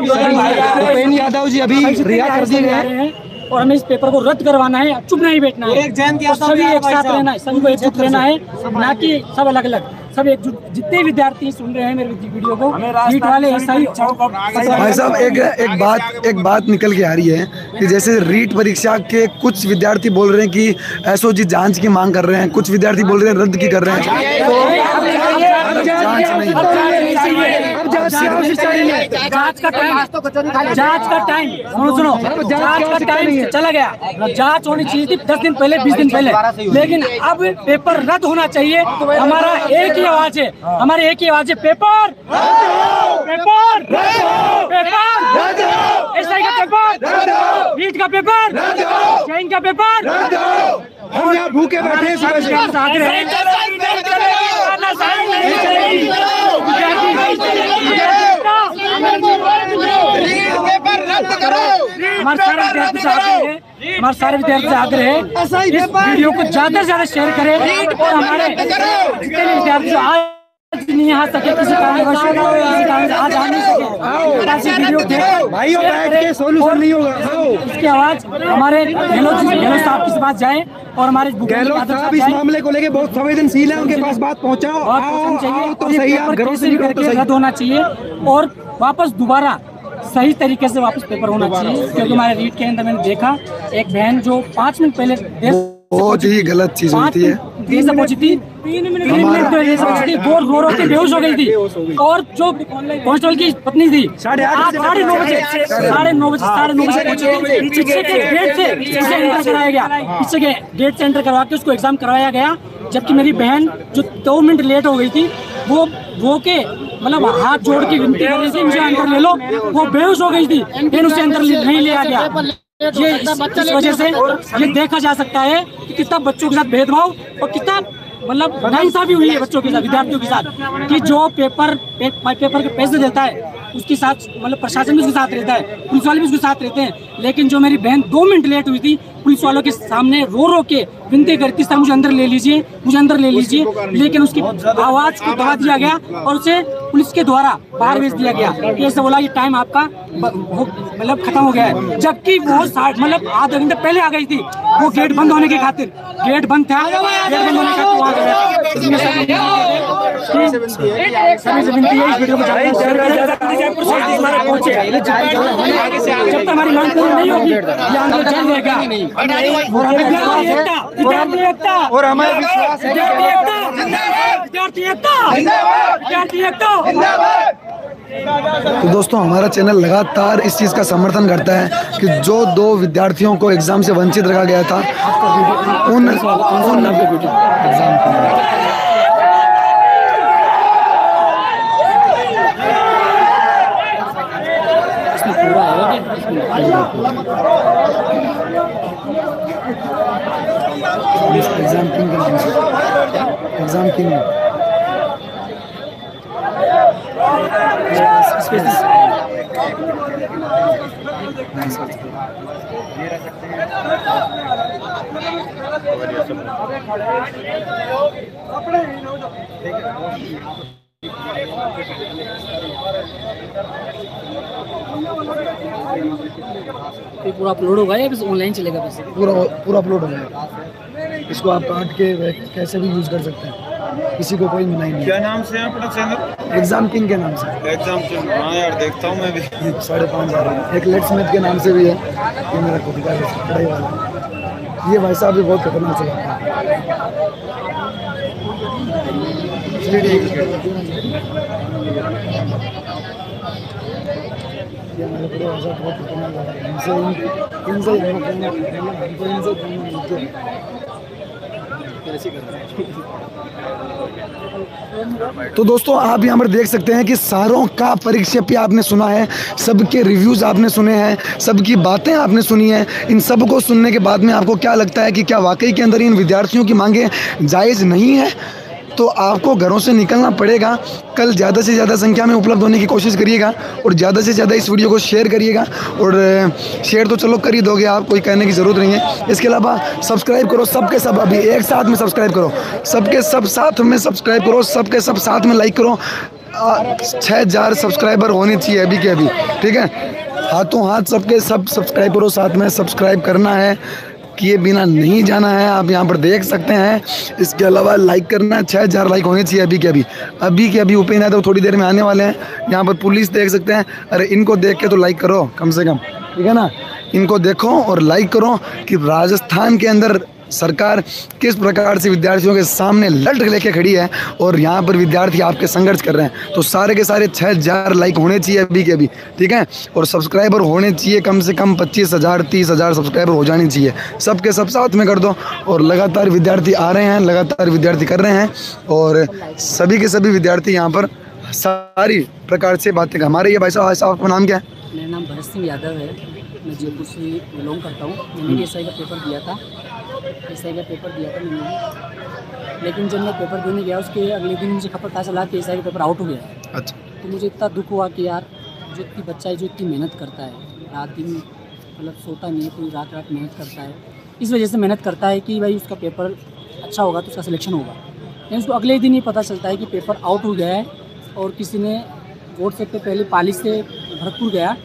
भूपेन यादव जी अभी रिहा कर दिए गए हैं और हमें इस पेपर को रद्द करवाना है, चुप नहीं बैठना है, सभी एक साथ रहना है, सभी को एकजुट रहना है, ना कि सब अलग अलग, सब एकजुट। जितने विद्यार्थी सुन रहे हैं मेरे वीडियो को, नीट वाले एसआई। भाई साहब एक बात निकल के आ रही है कि जैसे रीट परीक्षा के कुछ विद्यार्थी बोल रहे हैं कि एसओजी जांच की मांग कर रहे हैं, कुछ विद्यार्थी बोल रहे हैं रद्द की कर रहे हैं। तो जांच नहीं, जांच का टाइम सुनो, जांच का टाइम चला गया। जांच होनी चाहिए थी 10 दिन पहले, 20 दिन पहले, लेकिन अब पेपर रद्द होना चाहिए। हमारा एक ही आवाज है, हमारी एक ही आवाज है, पेपर पेपर पेपर, एसआई का पेपर, नीट का पेपर, जेईई का पेपर। हम यहाँ भूखे बैठे हमारे सारे विद्यार्थी से आग्रह है इस वीडियो को ज्यादा से ज्यादा शेयर करें और हमारे जितने भी विद्यार्थी जो आज नहीं आ सके, किसी कारण से आज आ नहीं सके, वीडियो देख सोल्यूशन नहीं होगा। इसकी आवाज हमारे गहलोत साहब के पास जाए और हमारे गहलोत साहब इस मामले को लेके बहुत संवेदनशील है, उनके पास बात पहुंचाओ। तो सही आप घरों से रद्द होना चाहिए और वापस दोबारा सही तरीके से वापस पेपर होना चाहिए। क्योंकि हमारे रीट के अंदर मैंने देखा एक बहन जो 5 मिनट पहले बहुत ही गलत चीज होती है, पहुंची थी, 3 मिनट वो रो के बेहोश हो गई थी। और जो कांस्टेबल की पत्नी थी 9:30 बजे पीछे के गेट से उसे एंटर कराया गया, पीछे के गेट से एंटर करवा के उसको एग्जाम करवाया गया। जबकि मेरी बहन जो 2 मिनट लेट हो गई थी, वो रो के मतलब हाथ जोड़ के विनती कर रही थी मुझे अंदर ले लो, वो बेहोश हो गई थी, फिर उसे अंदर नहीं लिया गया। ये इस वजह से ये देखा जा सकता है कि कितना बच्चों के साथ भेदभाव और कितना मतलब नाइंसाफी हुई है बच्चों के साथ, विद्यार्थियों के साथ, कि जो पेपर के पैसे देता है उसके साथ मतलब प्रशासन भी उसके साथ रहता है, पुलिस वाले भी उसके साथ रहते हैं। लेकिन जो मेरी बहन 2 मिनट लेट हुई थी, पुलिस वालों के सामने रो के विनती करती सर मुझे अंदर ले लीजिए, मुझे अंदर ले लीजिए, लेकिन उसकी आवाज को दबा दिया गया और उसे पुलिस के द्वारा बाहर भेज दिया गया। ऐसे बोला ये टाइम आपका मतलब खत्म हो गया है। जबकि वो मतलब आधा घंटे पहले आ गई थी, वो गेट बंद होने के खातिर, गेट बंद था, गेट बंद होने के खातिर वहाँ विनती है इस वीडियो को जब तक हमारी मांग पूरी नहीं होगी ये आंदोलन जारी रहेगा। विद्यार्थी एकता और हमारे विश्वास है विद्यार्थी एकता। तो दोस्तों हमारा चैनल लगातार इस चीज़ का समर्थन करता है कि जो 2 विद्यार्थियों को एग्जाम से वंचित रखा गया था उन एग्जाम किंग पूरा अपलोड होगा या ऑनलाइन चलेगा? बस पूरा अपलोड हो जाएगा। इसको आप काट के कैसे भी यूज कर सकते हैं, किसी को कोई मनाही नहीं। क्या नाम से है अपना चैनल? एग्जाम किंग के नाम से। एग्जाम किंग, हाँ यार देखता हूँ मैं भी। 5,500 एक लेट स्मिथ के नाम से भी है, ये मेरा खुद का पढ़ाई वाला। ये भाई साहब भी बहुत खतरनाक चलाता है। तो दोस्तों आप यहाँ पर देख सकते हैं कि सारों का परीक्षा पे आपने सुना है, सबके रिव्यूज़ आपने सुने हैं, सबकी बातें आपने सुनी हैं। इन सब को सुनने के बाद में आपको क्या लगता है कि क्या वाकई के अंदर इन विद्यार्थियों की मांगें जायज़ नहीं है? तो आपको घरों से निकलना पड़ेगा। कल ज़्यादा से ज़्यादा संख्या में उपलब्ध होने की कोशिश करिएगा और ज़्यादा से ज़्यादा इस वीडियो को शेयर करिएगा। और शेयर तो चलो कर ही दोगे आप, कोई कहने की ज़रूरत नहीं है। इसके अलावा सब्सक्राइब करो, सबके सब अभी एक साथ में सब्सक्राइब करो, सबके सब साथ में सब्सक्राइब करो, सबके सब साथ में लाइक करो। 6000 सब्सक्राइबर होने चाहिए अभी के अभी, ठीक है? हाथों हाथ सबके सब सब्सक्राइब करो, साथ में सब्सक्राइब करना है, किए बिना नहीं जाना है। आप यहाँ पर देख सकते हैं। इसके अलावा लाइक करना है, 6000 लाइक होने चाहिए अभी के अभी उपेंद्र यादव थोड़ी देर में आने वाले हैं। यहाँ पर पुलिस देख सकते हैं। अरे इनको देख के तो लाइक करो कम से कम, ठीक है ना? इनको देखो और लाइक करो कि राजस्थान के अंदर सरकार किस प्रकार से विद्यार्थियों के सामने लड़ लेके खड़ी है और यहाँ पर विद्यार्थी आपके संघर्ष कर रहे हैं। तो सारे के सारे 6000 लाइक होने चाहिए अभी के अभी, ठीक है? और सब्सक्राइबर होने चाहिए कम से कम 25000 30,000 सब्सक्राइबर हो जानी चाहिए। सबके सब साथ में कर दो। और लगातार विद्यार्थी आ रहे हैं, लगातार विद्यार्थी कर रहे हैं और सभी के सभी विद्यार्थी यहाँ पर सारी प्रकार से बातें। हमारे ये भाई साहब आपका नाम क्या है? मेरा नाम भरत सिंह यादव है, मैं जयपुर से बिलोंग करता हूँ। मैंने भी एसआई का पेपर दिया था, मैंने। लेकिन जब मैं पेपर देने गया उसके अगले दिन मुझे खबर पता चला कि एसआई का पेपर आउट हो गया है। अच्छा। तो मुझे इतना दुख हुआ कि यार जो इतनी बच्चा है जो इतनी मेहनत करता है, रात दिन मतलब सोता नहीं है, पूरी रात मेहनत करता है, इस वजह से मेहनत करता है कि भाई उसका पेपर अच्छा होगा तो उसका सिलेक्शन होगा। लेकिन उसको अगले दिन ही पता चलता है कि पेपर आउट हो गया है। और किसी ने व्हाट्सएप पे पहले पाली से भरतपुर गया,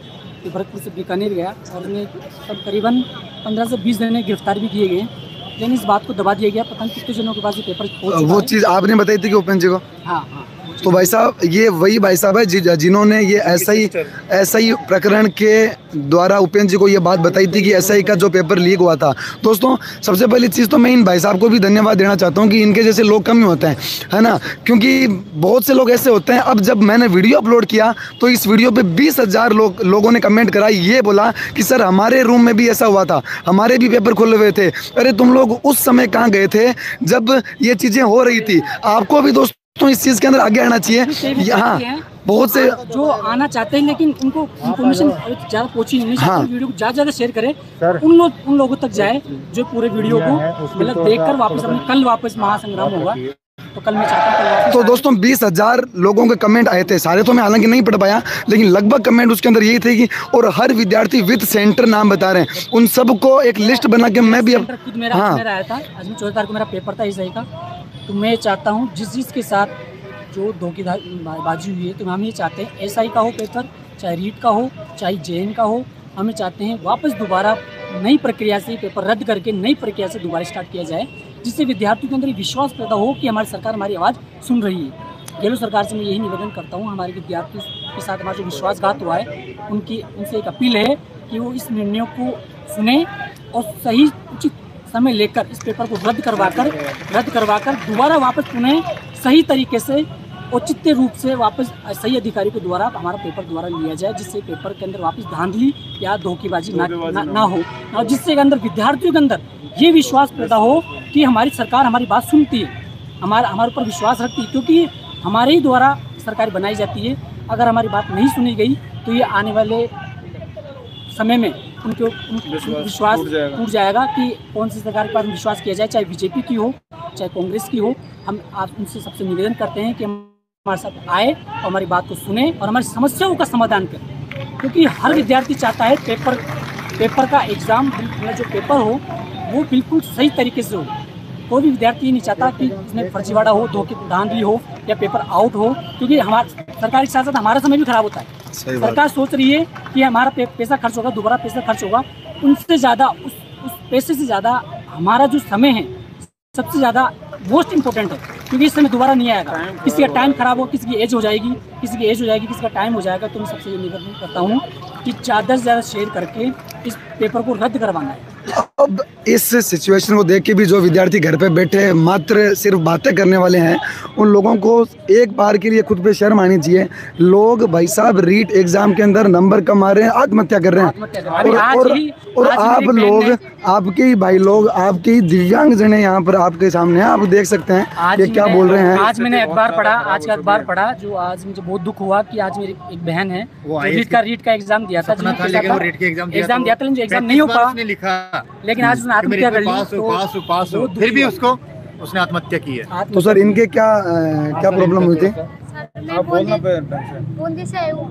तो भरतपुर से बीकानेर गया और उसमें सब करीबन 15 से 20 जने गिरफ्तार भी किए गए। लेकिन इस बात को दबा दिया गया, पता नहीं कितने जनों के पास ये पेपर वो चीज़ आपने बताई थी कि उपेंद्र जी को। हाँ। तो भाई साहब ये वही भाई साहब है जिन्होंने ये एसआई प्रकरण के द्वारा उपेंद्र जी को ये बात बताई थी कि एसआई का जो पेपर लीक हुआ था। दोस्तों सबसे पहली चीज़ तो मैं इन भाई साहब को भी धन्यवाद देना चाहता हूँ कि इनके जैसे लोग कम ही होते हैं, है ना? क्योंकि बहुत से लोग ऐसे होते हैं। अब जब मैंने वीडियो अपलोड किया तो इस वीडियो पे 20,000 लोगों ने कमेंट करा, ये बोला कि सर हमारे रूम में भी ऐसा हुआ था, हमारे भी पेपर खुले हुए थे। अरे तुम लोग उस समय कहाँ गए थे जब ये चीज़ें हो रही थी? आपको भी दोस्तों तो इस चीज़ के अंदर आगे आना चाहिए। यहाँ बहुत से जो आना चाहते हैं लेकिन उनको इन्फॉर्मेशन ज़्यादा पहुँची नहीं। हाँ। वीडियो को ज़्यादा शेयर करें, उन लोगों तक जाए जो पूरे वीडियो को मतलब देखकर वापस अपने कल वापस महासंग्राम होगा। तो कल मैं चाहता हूँ कल वापस। तो दोस्तों 20,000 लोगों के कमेंट आए थे, सारे तो मैं हालांकि नहीं पढ़ पाया, लेकिन लगभग कमेंट उसके अंदर यही थे कि और हर विद्यार्थी विद सेंटर नाम बता रहे हैं। उन सबको एक लिस्ट बना के मैं भी खुद मेरा आया था। आज 14 तारीख को मेरा पेपर था एसआई का। तो मैं चाहता हूँ जिस के साथ जो धोखेबाजी हुई है, तो हम ये चाहते हैं एसआई का हो पेपर, चाहे रीट का हो, चाहे जेएन का हो, हमें चाहते हैं वापस दोबारा नई प्रक्रिया से पेपर रद्द करके नई प्रक्रिया से दोबारा स्टार्ट किया जाए, जिससे विद्यार्थियों के अंदर विश्वास पैदा हो कि हमारी सरकार हमारी आवाज़ सुन रही है। गहलोत सरकार से मैं यही निवेदन करता हूँ, हमारे विद्यार्थियों के साथ हमारा जो विश्वासघात हुआ है उनसे एक अपील है कि वो इस निर्णय को सुने और सही उचित समय लेकर इस पेपर को रद्द करवाकर दोबारा वापस पुनः सही तरीके से औचित्य रूप से वापस सही अधिकारी के द्वारा हमारा पेपर दोबारा लिया जाए, जिससे पेपर के अंदर वापस धांधली या धोखेबाजी ना हो, और जिससे अंदर विद्यार्थियों के अंदर ये विश्वास पैदा हो कि हमारी सरकार हमारी बात सुनती है, हमारे ऊपर विश्वास रखती है, क्योंकि हमारे ही द्वारा सरकार बनाई जाती है। अगर हमारी बात नहीं सुनी गई तो ये आने वाले समय में उनके विश्वास टूट जाएगा कि कौन सी सरकार पर विश्वास किया जाए, चाहे बीजेपी की हो चाहे कांग्रेस की हो। हम आप उनसे सबसे निवेदन करते हैं कि हमारे साथ आए और हमारी बात को सुने और हमारी समस्याओं का समाधान करें, क्योंकि हर विद्यार्थी चाहता है पेपर का एग्ज़ाम जो पेपर हो वो बिल्कुल सही तरीके से हो। कोई भी विद्यार्थी नहीं चाहता कि इसमें फर्जीवाड़ा हो, धांधली हो या पेपर आउट हो, क्योंकि हमारा सरकार के साथ साथ हमारा समय भी खराब होता है। सरकार सोच रही है कि हमारा पैसा खर्च होगा, दोबारा पैसा खर्च होगा, उनसे ज़्यादा उस पैसे से ज़्यादा हमारा जो समय है सबसे ज़्यादा मोस्ट इम्पोर्टेंट है, क्योंकि इस समय दोबारा नहीं आएगा। किसी का टाइम खराब हो, किसी की एज हो जाएगी, किसी का टाइम हो जाएगा। तो मैं सबसे ये निवेदन करता हूँ कि ज़्यादा से ज़्यादा शेयर करके इस पेपर को रद्द करवाना है। अब इस सिचुएशन को देख के भी जो विद्यार्थी घर पे बैठे मात्र सिर्फ बातें करने वाले हैं, उन लोगों को एक बार के लिए खुद पे शर्म आनी चाहिए। लोग भाई साहब रीट एग्जाम के अंदर नंबर कम आ रहे हैं, आत्महत्या कर रहे हैं, और आप लोग, आपके ही भाई लोग, आपके ही दिव्यांग जन यहाँ पर आपके सामने हैं, आप देख सकते हैं ये क्या बोल रहे हैं। आज मैंने अखबार पढ़ा, आज का अखबार पढ़ा, जो आज मुझे बहुत दुख हुआ कि आज मेरी एक बहन है रीट का एग्जाम दिया था, एग्जाम दिया था, लेकिन एग्जाम नहीं हो पाया, लेकिन आज उसने आत्महत्या कर ली। फिर भी उसने आत्महत्या की है। तो सर इनके क्या प्रॉब्लम हुई थी? मैं बूंदी से आई हूँ।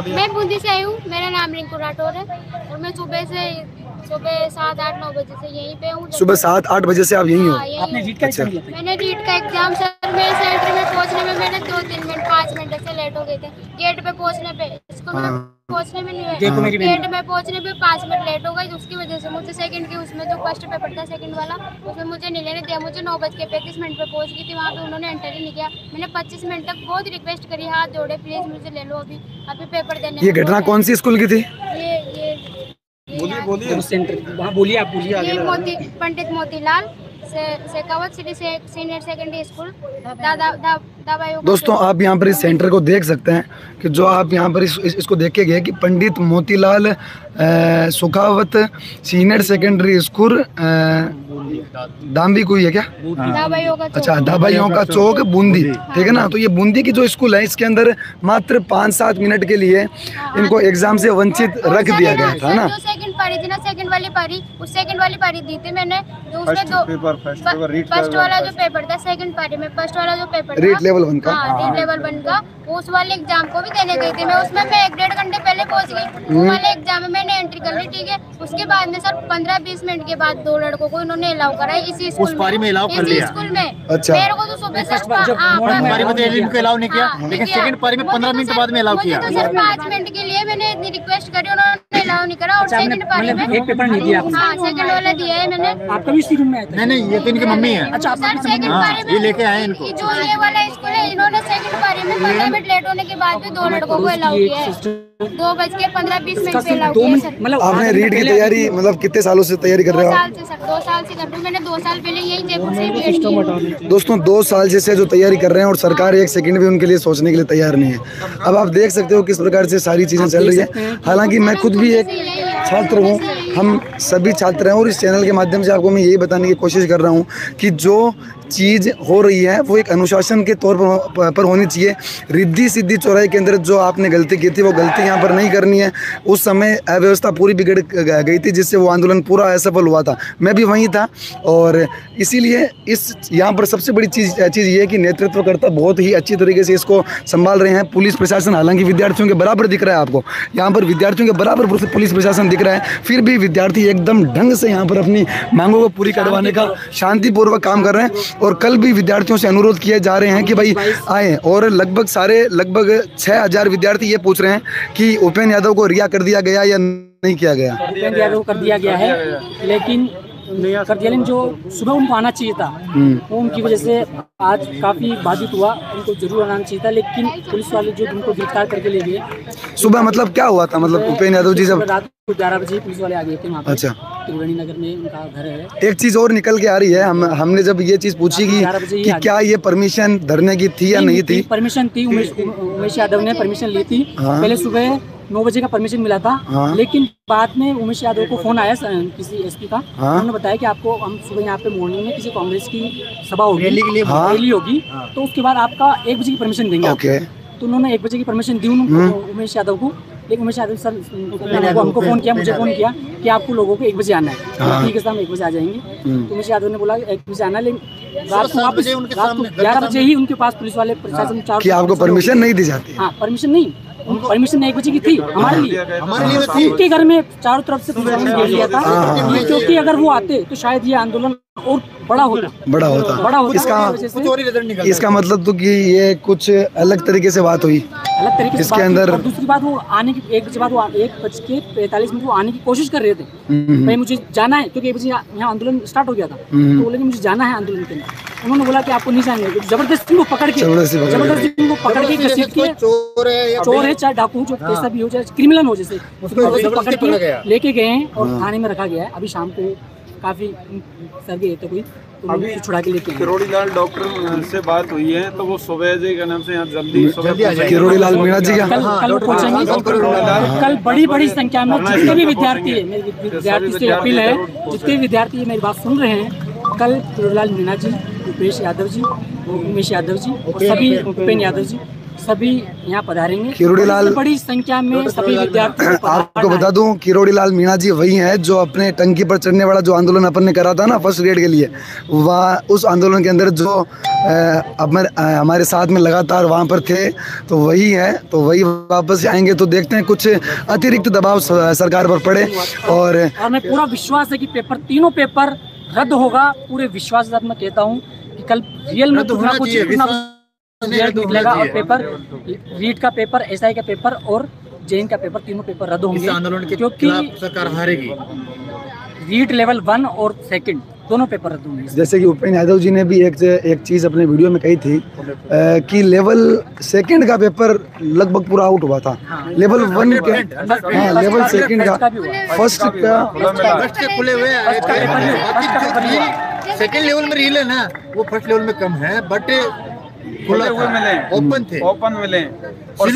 मैं बूंदी से आई हूँ, मेरा नाम रिंकू राठौर है और मैं सुबह 7-8-9 बजे से यहीं पे हूँ। सुबह 7-8 बजे से आप यहीं हो? आपने रीट का एग्जाम दिया था? मैंने रीट का एग्जाम सर, मेरे सेंटर में पहुँचने में मैंने 2-3 मिनट 5 मिनट से लेट हो गए थे। गेट पे पहुँचने पे, स्कूल में पहुँचने में नहीं, गेट में पहुँचने पे 5 मिनट लेट हो गई, तो उसकी वजह से मुझे सेकंड के उसमें जो फर्स्ट पेपर था सेकंड वाला, उसमें मुझे नहीं लेने दिया। मुझे 9:35 पे पहुँच गई थी, वहाँ पे उन्होंने एंटर ही नहीं किया। मैंने 25 मिनट तक बहुत रिक्वेस्ट करी, हाथ जोड़े, प्लीज मुझे ले लो, अभी पेपर देने। ये घटना कौन सी स्कूल की थी? बोलिए सेंटर, वहाँ बोलिए, आप बोलिए। ये Pandit Motilal Shekhawat city senior secondary school दाबायोग। दोस्तों आप यहाँ पर इस सेंटर को देख सकते हैं कि जो आप यहाँ पर इसको देख के गए कि Pandit Motilal Shekhawat senior secondary school दाम्बी कोई है क्या? अच्छा, दाबाइयों का चौक बूंदी, ठीक है ना। तो ये बूंदी की जो स्कूल है, इसके अंदर मात्र 5-7 मिनट के लिए इनको एग्जाम से वंचित रख दिया गया था ना। सेकंड पारी थी ना, सेकंड वाली पारी, उस सेकंड वाली पारी दी थी मैंने, जो उसमें फर्स्ट वाला जो पेपर था सेकंड पारी में, फर्स्ट वाला जो पेपर रीट लेवल 1 का, रीट लेवल 1 का, उस वाले एग्जाम को भी देने गई थी मैं। उसमें मैं 1-1.5 घंटे पहले पहुंच गई, वो वाले एग्जाम में मैंने एंट्री कर ली, ठीक है। उसके बाद में सर 15-20 मिनट के बाद 2 लड़कों को इन्होंने अलाउ करा इसी स्कूल में, इसी स्कूल में। अच्छा, मेरे को तो सुबह से पारी में अलाउ नहीं किया, लेकिन सेकंड पारी में 15 मिनट बाद में अलाउ किया। तो सर 5 मिनट के लिए मैंने इतनी रिक्वेस्ट करी, उन्होंने अलाउ नहीं करा। और सेकंड पारी में एक पेपर नहीं दिया, हाँ सेकंड वाला दिया है मैंने। आपका भी इसी रूम में आया था? नहीं, ये तो इनकी मम्मी है। अच्छा, सर सेकंड पारी में ये लेके आए इनको। जो ये वाला स्कूल है, इन्होंने सेकंड पारी में 15 मिनट लेट होने के बाद भी 2 लड़कों को अलाउ किया है। 2:15-20 पे अलाउ किया सर। मतलब आपने रीट की तैयारी मतलब कितने सालों से तैयारी कर रहे हो? 2 साल से सर, 2 साल से कर रही हूँ मैंने। 2 साल पहले यही जयपुर से बीएड की है। दोस्तों 2 साल जैसे जो तैयारी कर रहे हैं और सरकार एक सेकंड भी उनके लिए सोचने के लिए तैयार नहीं है। अब आप देख सकते हो किस प्रकार से सारी चीज़ें चल रही है। हालांकि मैं खुद भी एक छात्र हूँ, हम सभी छात्र हैं, और इस चैनल के माध्यम से आपको मैं यही बताने की कोशिश कर रहा हूँ कि जो चीज़ हो रही है वो एक अनुशासन के तौर पर होनी चाहिए। रिद्धि सिद्धि चौराहे के अंदर जो आपने गलती की थी वो गलती यहाँ पर नहीं करनी है। उस समय अव्यवस्था पूरी बिगड़ गई थी, जिससे वो आंदोलन पूरा असफल हुआ था। मैं भी वहीं था, और इसीलिए इस यहाँ पर सबसे बड़ी चीज़ ये है कि नेतृत्वकर्ता बहुत ही अच्छी तरीके से इसको संभाल रहे हैं। पुलिस प्रशासन हालांकि विद्यार्थियों के बराबर दिख रहा है, आपको यहाँ पर विद्यार्थियों के बराबर पुलिस प्रशासन दिख रहा है, फिर भी विद्यार्थी एकदम ढंग से यहाँ पर अपनी मांगों को पूरी करवाने का शांतिपूर्वक काम कर रहे हैं। और कल भी विद्यार्थियों से अनुरोध किए जा रहे हैं कि भाई आए, और लगभग 6000 विद्यार्थी ये पूछ रहे हैं कि उपेंद्र यादव को रिहा कर दिया गया या नहीं किया गया। उपेंद्र यादव को कर दिया गया है, लेकिन जो सुबह उनको आना चाहिए था, वो उनकी वजह से आज काफी बाधित हुआ। उनको जरूर आना चाहिए था, लेकिन पुलिस वाले जो उनको गिरफ्तार करके ले गए। सुबह मतलब क्या हुआ था? मतलब उपेंद्र यादव जी जब रात को 11 बजे पुलिस वाले आ गए थे वहाँ पे। अच्छा, त्रिवेणी नगर में उनका घर है। एक चीज और निकल के आ रही है, हमने जब ये चीज पूछी कि क्या ये परमिशन धरने की थी या नहीं थी? परमिशन थी, उमेश यादव ने परमिशन ली थी। पहले सुबह 9 बजे का परमिशन मिला था, लेकिन बाद में उमेश यादव को फोन आया किसी एसपी का। उन्होंने बताया कि आपको हम सुबह यहाँ पे मॉर्निंग में किसी कांग्रेस की सभा होगी, रैली होगी, तो उसके बाद आपका 1 बजे की परमिशन देंगे। तो उन्होंने 1 बजे की परमिशन दी उमेश यादव को, लेकिन उमेश यादव सर हमको फोन किया, मुझे फोन किया कि आपको लोगों को 1 बजे आना है। ठीक है सर, हम 1 बजे आ जाएंगे। तो उमेश यादव ने बोला 1 बजे आना, लेकिन रात को 11 बजे ही उनके पास पुलिस वाले प्रशासन कि आपको परमिशन नहीं दी जाती। हाँ, परमिशन नहीं, परमिशन 1 बजे की थी हमारे लिए थी। उनके घर में चारों तरफ से पुलिस ने घेर लिया था, क्योंकि अगर वो आते तो शायद ये आंदोलन और बड़ा होता इसका मतलब तो कि ये कुछ अलग तरीके से बात हुई, अलग तरीके से इसके अंदर। और दूसरी बात, वो आने की 1 बजे बाद वो 1:45 वो आने की कोशिश कर रहे थे। भाई मुझे जाना है, क्योंकि 1 बजे यहाँ आंदोलन स्टार्ट हो गया था, तो बोले कि मुझे जाना है आंदोलन के अंदर। उन्होंने बोला कि आपको नहीं जाएंगे, जबरदस्ती वो पकड़ के घसीट के, चोर है चाहे डाकू, जो कैसा भी हो, चाहे क्रिमिनल हो, जैसे पकड़ के लेके गए हैं और थाने में रखा गया है। अभी शाम को काफी सर गए थे कोई, तो अभी छुड़ा के लेके किरोड़ी लाल डॉक्टर से बात हुई है, तो वो सुबह जी का नाम से यहाँ जल्दी किरोड़ी लाल मीणा जी का कल वो पहुंचेंगे। कल बड़ी संख्या में जितने भी विद्यार्थी है, मेरी विद्यार्थी से अपील है, जितने विद्यार्थी मेरी बात सुन रहे हैं, कल किरोड़ी लाल मीणा जी, उपेश यादव जी, उमेश यादव जी और सभी उपेन यादव जी सभी यहाँ पधारेंगे। किरोड़ी लाल बड़ी संख्या में सभी विद्यार्थी। आपको बता दूं, किरोड़ी लाल मीणा जी वही हैं जो अपने टंकी पर चढ़ने वाला जो आंदोलन अपन ने करा था ना फर्स्ट ग्रेड के लिए, वह उस आंदोलन के अंदर जो हमारे साथ में लगातार वहाँ पर थे, तो वही है। तो वही वापस आएंगे, तो देखते हैं कुछ अतिरिक्त दबाव सरकार पर पड़े। और मैं पूरा विश्वास है कि तीनों पेपर रद्द होगा। पूरे विश्वास के साथ मैं कहता हूँ कि कल रियल में कुछ निकलेगा और पेपर, रीट का पेपर, एसआई का पेपर और जेइन का पेपर, तीनों पेपर रद्द होंगे आंदोलन के क्योंकि सरकार हारेगी। रीट लेवल 1 और 2 दोनों पेपर रद्द होंगे। जैसे कि उपेन यादव जी ने भी एक चीज़ अपने वीडियो में कही थी कि लेवल 2 का पेपर लगभग पूरा आउट हुआ था। लेवल 1 के, हाँ, लेवल 2 का, फर्स्ट के खुले हुए सेकंड लेवल में रील है ना, वो फर्स्ट लेवल में कम है, बट खुले हुए मिले, ओपन मिले। और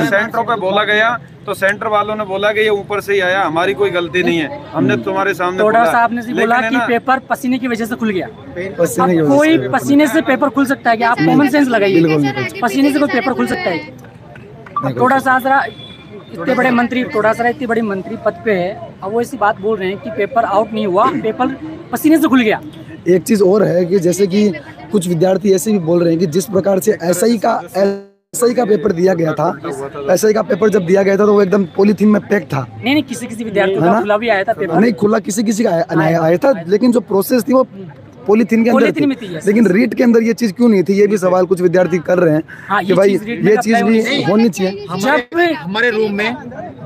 सेंटरों पे बोला गया, तो सेंटर वालों ने बोला कि ये ऊपर से ही आया, हमारी कोई गलती नहीं है, हमने तुम्हारे सामने टोडा साहब ने बोला कि पेपर पसीने की वजह से खुल गया। कोई पसीने से पेपर खुल सकता है कि आप कॉमन सेंस लगाइए, पसीने से कोई पेपर खुल सकता है। टोडा साहब इतने बड़े मंत्री, टोडा सरा इतने बड़े मंत्री पद पे है, अब वो ऐसी बात बोल रहे हैं कि पेपर आउट नहीं हुआ, पेपर पसीने से खुल गया। एक चीज़ और है कि जैसे कि कुछ विद्यार्थी ऐसे भी बोल रहे हैं कि जिस प्रकार से एसआई का पेपर दिया गया था, एसआई का पेपर जब दिया गया था तो वो एकदम पॉलीथीन में पैक था। नहीं, किसी विद्यार्थी का खुला भी आया था पेपर, नहीं खुला किसी का आया था, लेकिन जो प्रोसेस थी वो पॉलीथीन के अंदर थी। लेकिन रीट के अंदर ये चीज क्यों नहीं थी, ये भी सवाल कुछ विद्यार्थी कर रहे हैं कि भाई ये चीज भी होनी चाहिए। जब हमारे रूम में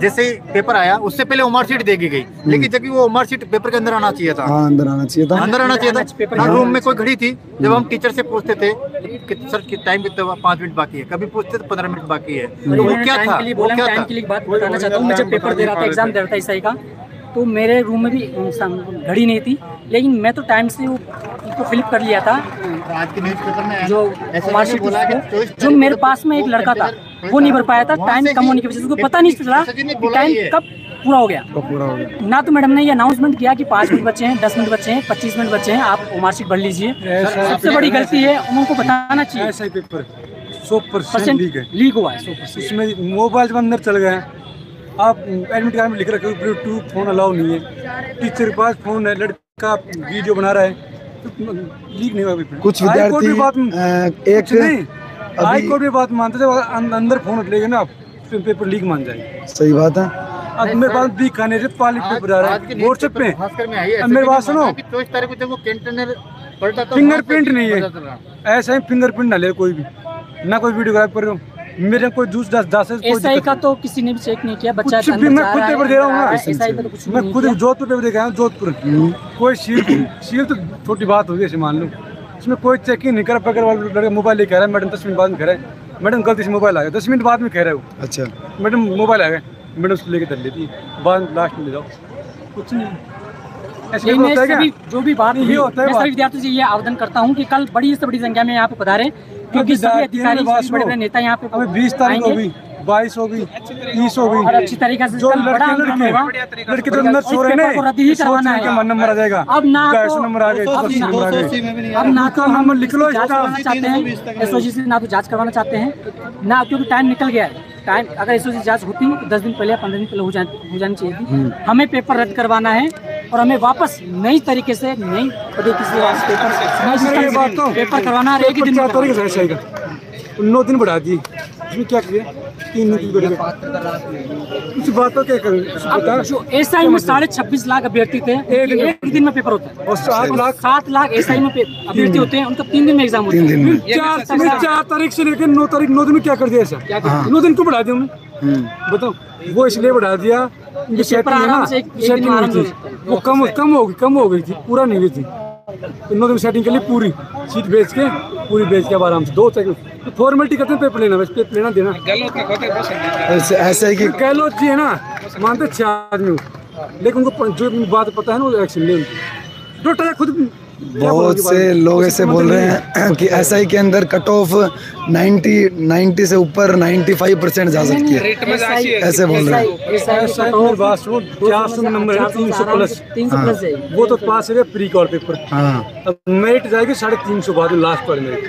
जैसे पेपर आया, उससे पहले उमर शीट देगी गई, लेकिन जबकि वो उमर शीट पेपर के अंदर आना चाहिए था। हाँ, अंदर आना चाहिए था। रूम में कोई घड़ी थी, जब हम टीचर से पूछते थे कि सर टाइम कितना, 5 मिनट बाकी है, कभी पूछते थे 15 मिनट बाकी है, तो वो क्या था? वो क्या था? बात बताना चाहता हूँ, मैं जब पेपर दे रहा था, एग्जाम दे रहा था एसआई का, तो मेरे रूम में भी घड़ी नहीं थी, लेकिन मैं तो टाइम से उसको फिलिप कर लिया था। आज के न्यूज़पेपर में जो जो मेरे पास में एक लड़का था, वो नहीं भर पाया था, टाइम कम होने की वजह से उसको पता नहीं चला कि टाइम कब पूरा हो गया। ना तो मैडम ने ये अनाउंसमेंट किया कि 5 मिनट बचे हैं, 10 मिनट बचे हैं, 25 मिनट बचे हैं, आप मार्कशीट भर लीजिए। सबसे बड़ी गलती है, उनको बताना चाहिए। एसआई पेपर 100% लीक हुआ है, 100%। इसमें मोबाइल अंदर चल गए हैं, आप एडमिट कार्ड में लिख रखे हो ब्लूटूथ फोन अलाउ नहीं है, टीचर के पास फोन है, लड़का वीडियो बना रहा है, तो लीक नहीं हुआ पेपर। कुछ विद्यार्थी हाई कोर्ट भी बात मानते थे, अंदर फोन लेंगे ना आप, पेपर लीक मान जाएंगे। सही बात है। अब मेरे पास लीक खाने से पालिक पेपर आ रहा है व्हाट्सएप पे। अब मेरे पास सुनो, 24 तारीख को जब वो कंटेनर पलटा था, फिंगरप्रिंट नहीं है, ऐसा ही फिंगरप्रिंट ना ले कोई भी, ना कोई वीडियोग्राफ कर रहा हूँ, मेरे कोई जूस 10 एसआई का तो किसी ने भी चेक नहीं किया। बच्चा मैं खुद पेपर दे रहा हूँ ना, मैं खुद जोधपुर पेपर देखा हूँ, जोधपुर कोई शील तो छोटी बात होगी, ऐसे मान लो, इसमें कोई चेकिंग नहीं करा। पकड़ वाला लड़का मोबाइल लेके आ रहा है, मैडम 10 मिनट बाद में कह रहा है, मैडम गलती से मोबाइल आ गया, 10 मिनट बाद में कह रहे हो। अच्छा मैडम मोबाइल आ गया, मैडम उसको लेके चल लेती है, बाद लास्ट में ले जाओ, कुछ नहीं। जो भी बात ये होता है, मैं सभी विद्यार्थियों से ये आवेदन करता हूँ कि कल बड़ी से बड़ी संख्या में यहाँ पे पधारे, क्योंकि सभी अधिकारी बड़े बड़े नेता यहाँ पे 20 तारीख होगी, 22 होगी, 30 होगी, और अच्छी तरीके से जो लड़के तो अंदर सो रहे हैं, रद्द ही करवाना है। नंबर आ जाएगा, अब ना नंबर आ गए, अब ना तो हम लिख लो जांच करवाना चाहते हैं एसओजी से, ना तो जांच करवाना चाहते हैं ना, क्योंकि टाइम निकल गया है। टाइम अगर एसओजी जांच होती तो 10 दिन पहले या 15 दिन पहले हो जानी चाहिए थी। हमें पेपर रद्द करवाना है और हमें वापस नई तरीके से नई पद्धति से पेपर करवाना है। 9 दिन बढ़ा दिए, इसमें क्या किया? 3 दिन उस बात पर क्या करें? जो एसआई में 26.5 लाख अभ्यर्थी थे, एक दिन में पेपर होता है, और 7 लाख एसआई में अभ्यर्थी होते हैं, उनका 3 दिन में एग्जाम होता है। 3 दिन में 4 तारीख से लेकर 9 तारीख 9 दिन में क्या कर दिया ऐसा? 9 दिन क्यों बढ़ा दिया उन्होंने? बताओ। वो इसलिए बढ़ा दिया, सेटिंग है ना, सेटिंग हुई थी, वो कम हो गई थी, पूरा नहीं हुई थी। तो 9 दिन सेटिंग के लिए पूरी सीट बेच के, पूरी बेच के अब आराम से 2 सेकंड फॉर्मेलिटी करते हैं, पेपर लेना, बस पेपर लेना देना। ऐसा है कि गहलोत जी है ना, मानते 6 आदमी, लेकिन उनको जो बात पता है ना, वो एक्शन ले उनको। डॉक्टर खुद बहुत से लोग ऐसे बोल रहे हैं कि एसआई के अंदर कट ऑफ 90 से ऊपर 95% जा सकती है, ऐसे बोल रहे हैं। नंबर है 300 प्लस है, वो तो पास है प्री कॉल पेपर। अब मेरिट जाएगी 350 बाद लास्ट पर मेरिट।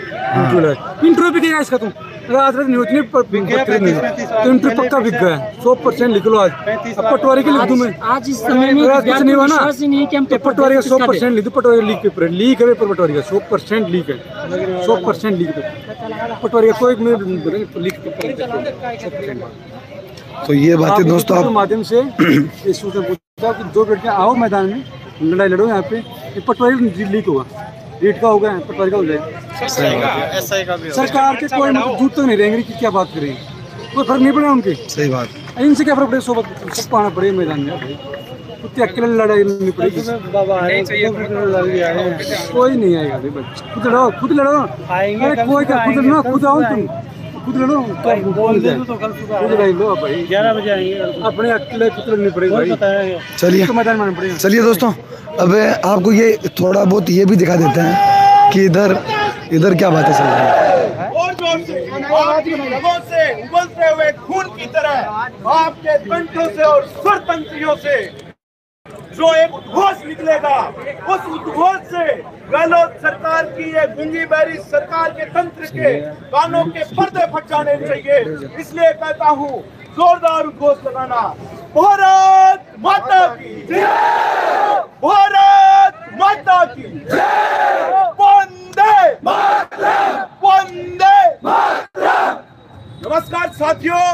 इंटरव्यू भी क्या इसका, तुम आज नहीं होती तो इंटरव्यू पक्का बिक गया। 100% लिख लो आज। अब पटवारी के लिख दूं मैं, आज इस समय में कुछ नहीं हुआ ना, तो पटवारी का 100% लिख दो। पटवारी लीक पेपर लीक है, पेपर पटवारी का 100% लीक है, 100% लीक पेपर पटवारी का। कोई लीक पेपर। तो ये बातें दोस्तों आप माध्यम से इस सूचना पूछा कि 2 बेटियां आओ मैदान में, लड़ाई लड़ो यहाँ पे। पटवारी लीक होगा, रीट का होगा, पटवारी का हो जाएगा। सरकार के कोई मतलब दूध तक नहीं रहेंगे कि क्या बात करेंगे, कोई फर्क नहीं पड़ेगा उनके। सही बात। इनसे क्या फर्क पड़ेगा? सबको आना पड़ेगा मैदान में, कुत्ते अकेले लड़ाई नहीं पड़ेगी। कोई नहीं आएगा भाई, बच्चे खुद लड़ो, खुद लड़ो। अरे कोई क्या, खुद लड़ो, खुद आओ, तुम खुद लड़ो, खुद लड़ाई लो भाई। 11 बजे आएंगे, अपने अकेले खुद लड़नी पड़ेगी भाई। चलिए मैदान में आना पड़ेगा। चलिए दोस्तों, अब आपको ये थोड़ा बहुत ये भी दिखा देते हैं कि इधर क्या बातें चल रही है। और जोर से रगों से उबलते हुए खून की तरह आपके कंठों से और स्वर तंत्रियों से जो एक उद्घोष निकलेगा, उस उद्घोष से गहलोत सरकार की ये गूंगी बहरी सरकार के तंत्र के कानों के पर्दे फट जाने चाहिए। इसलिए कहता हूँ, जोरदार उद्घोष लगाना, भारत माता की जय, भारत माता की जय, वंदे मातरम, वंदे मातरम। नमस्कार साथियों,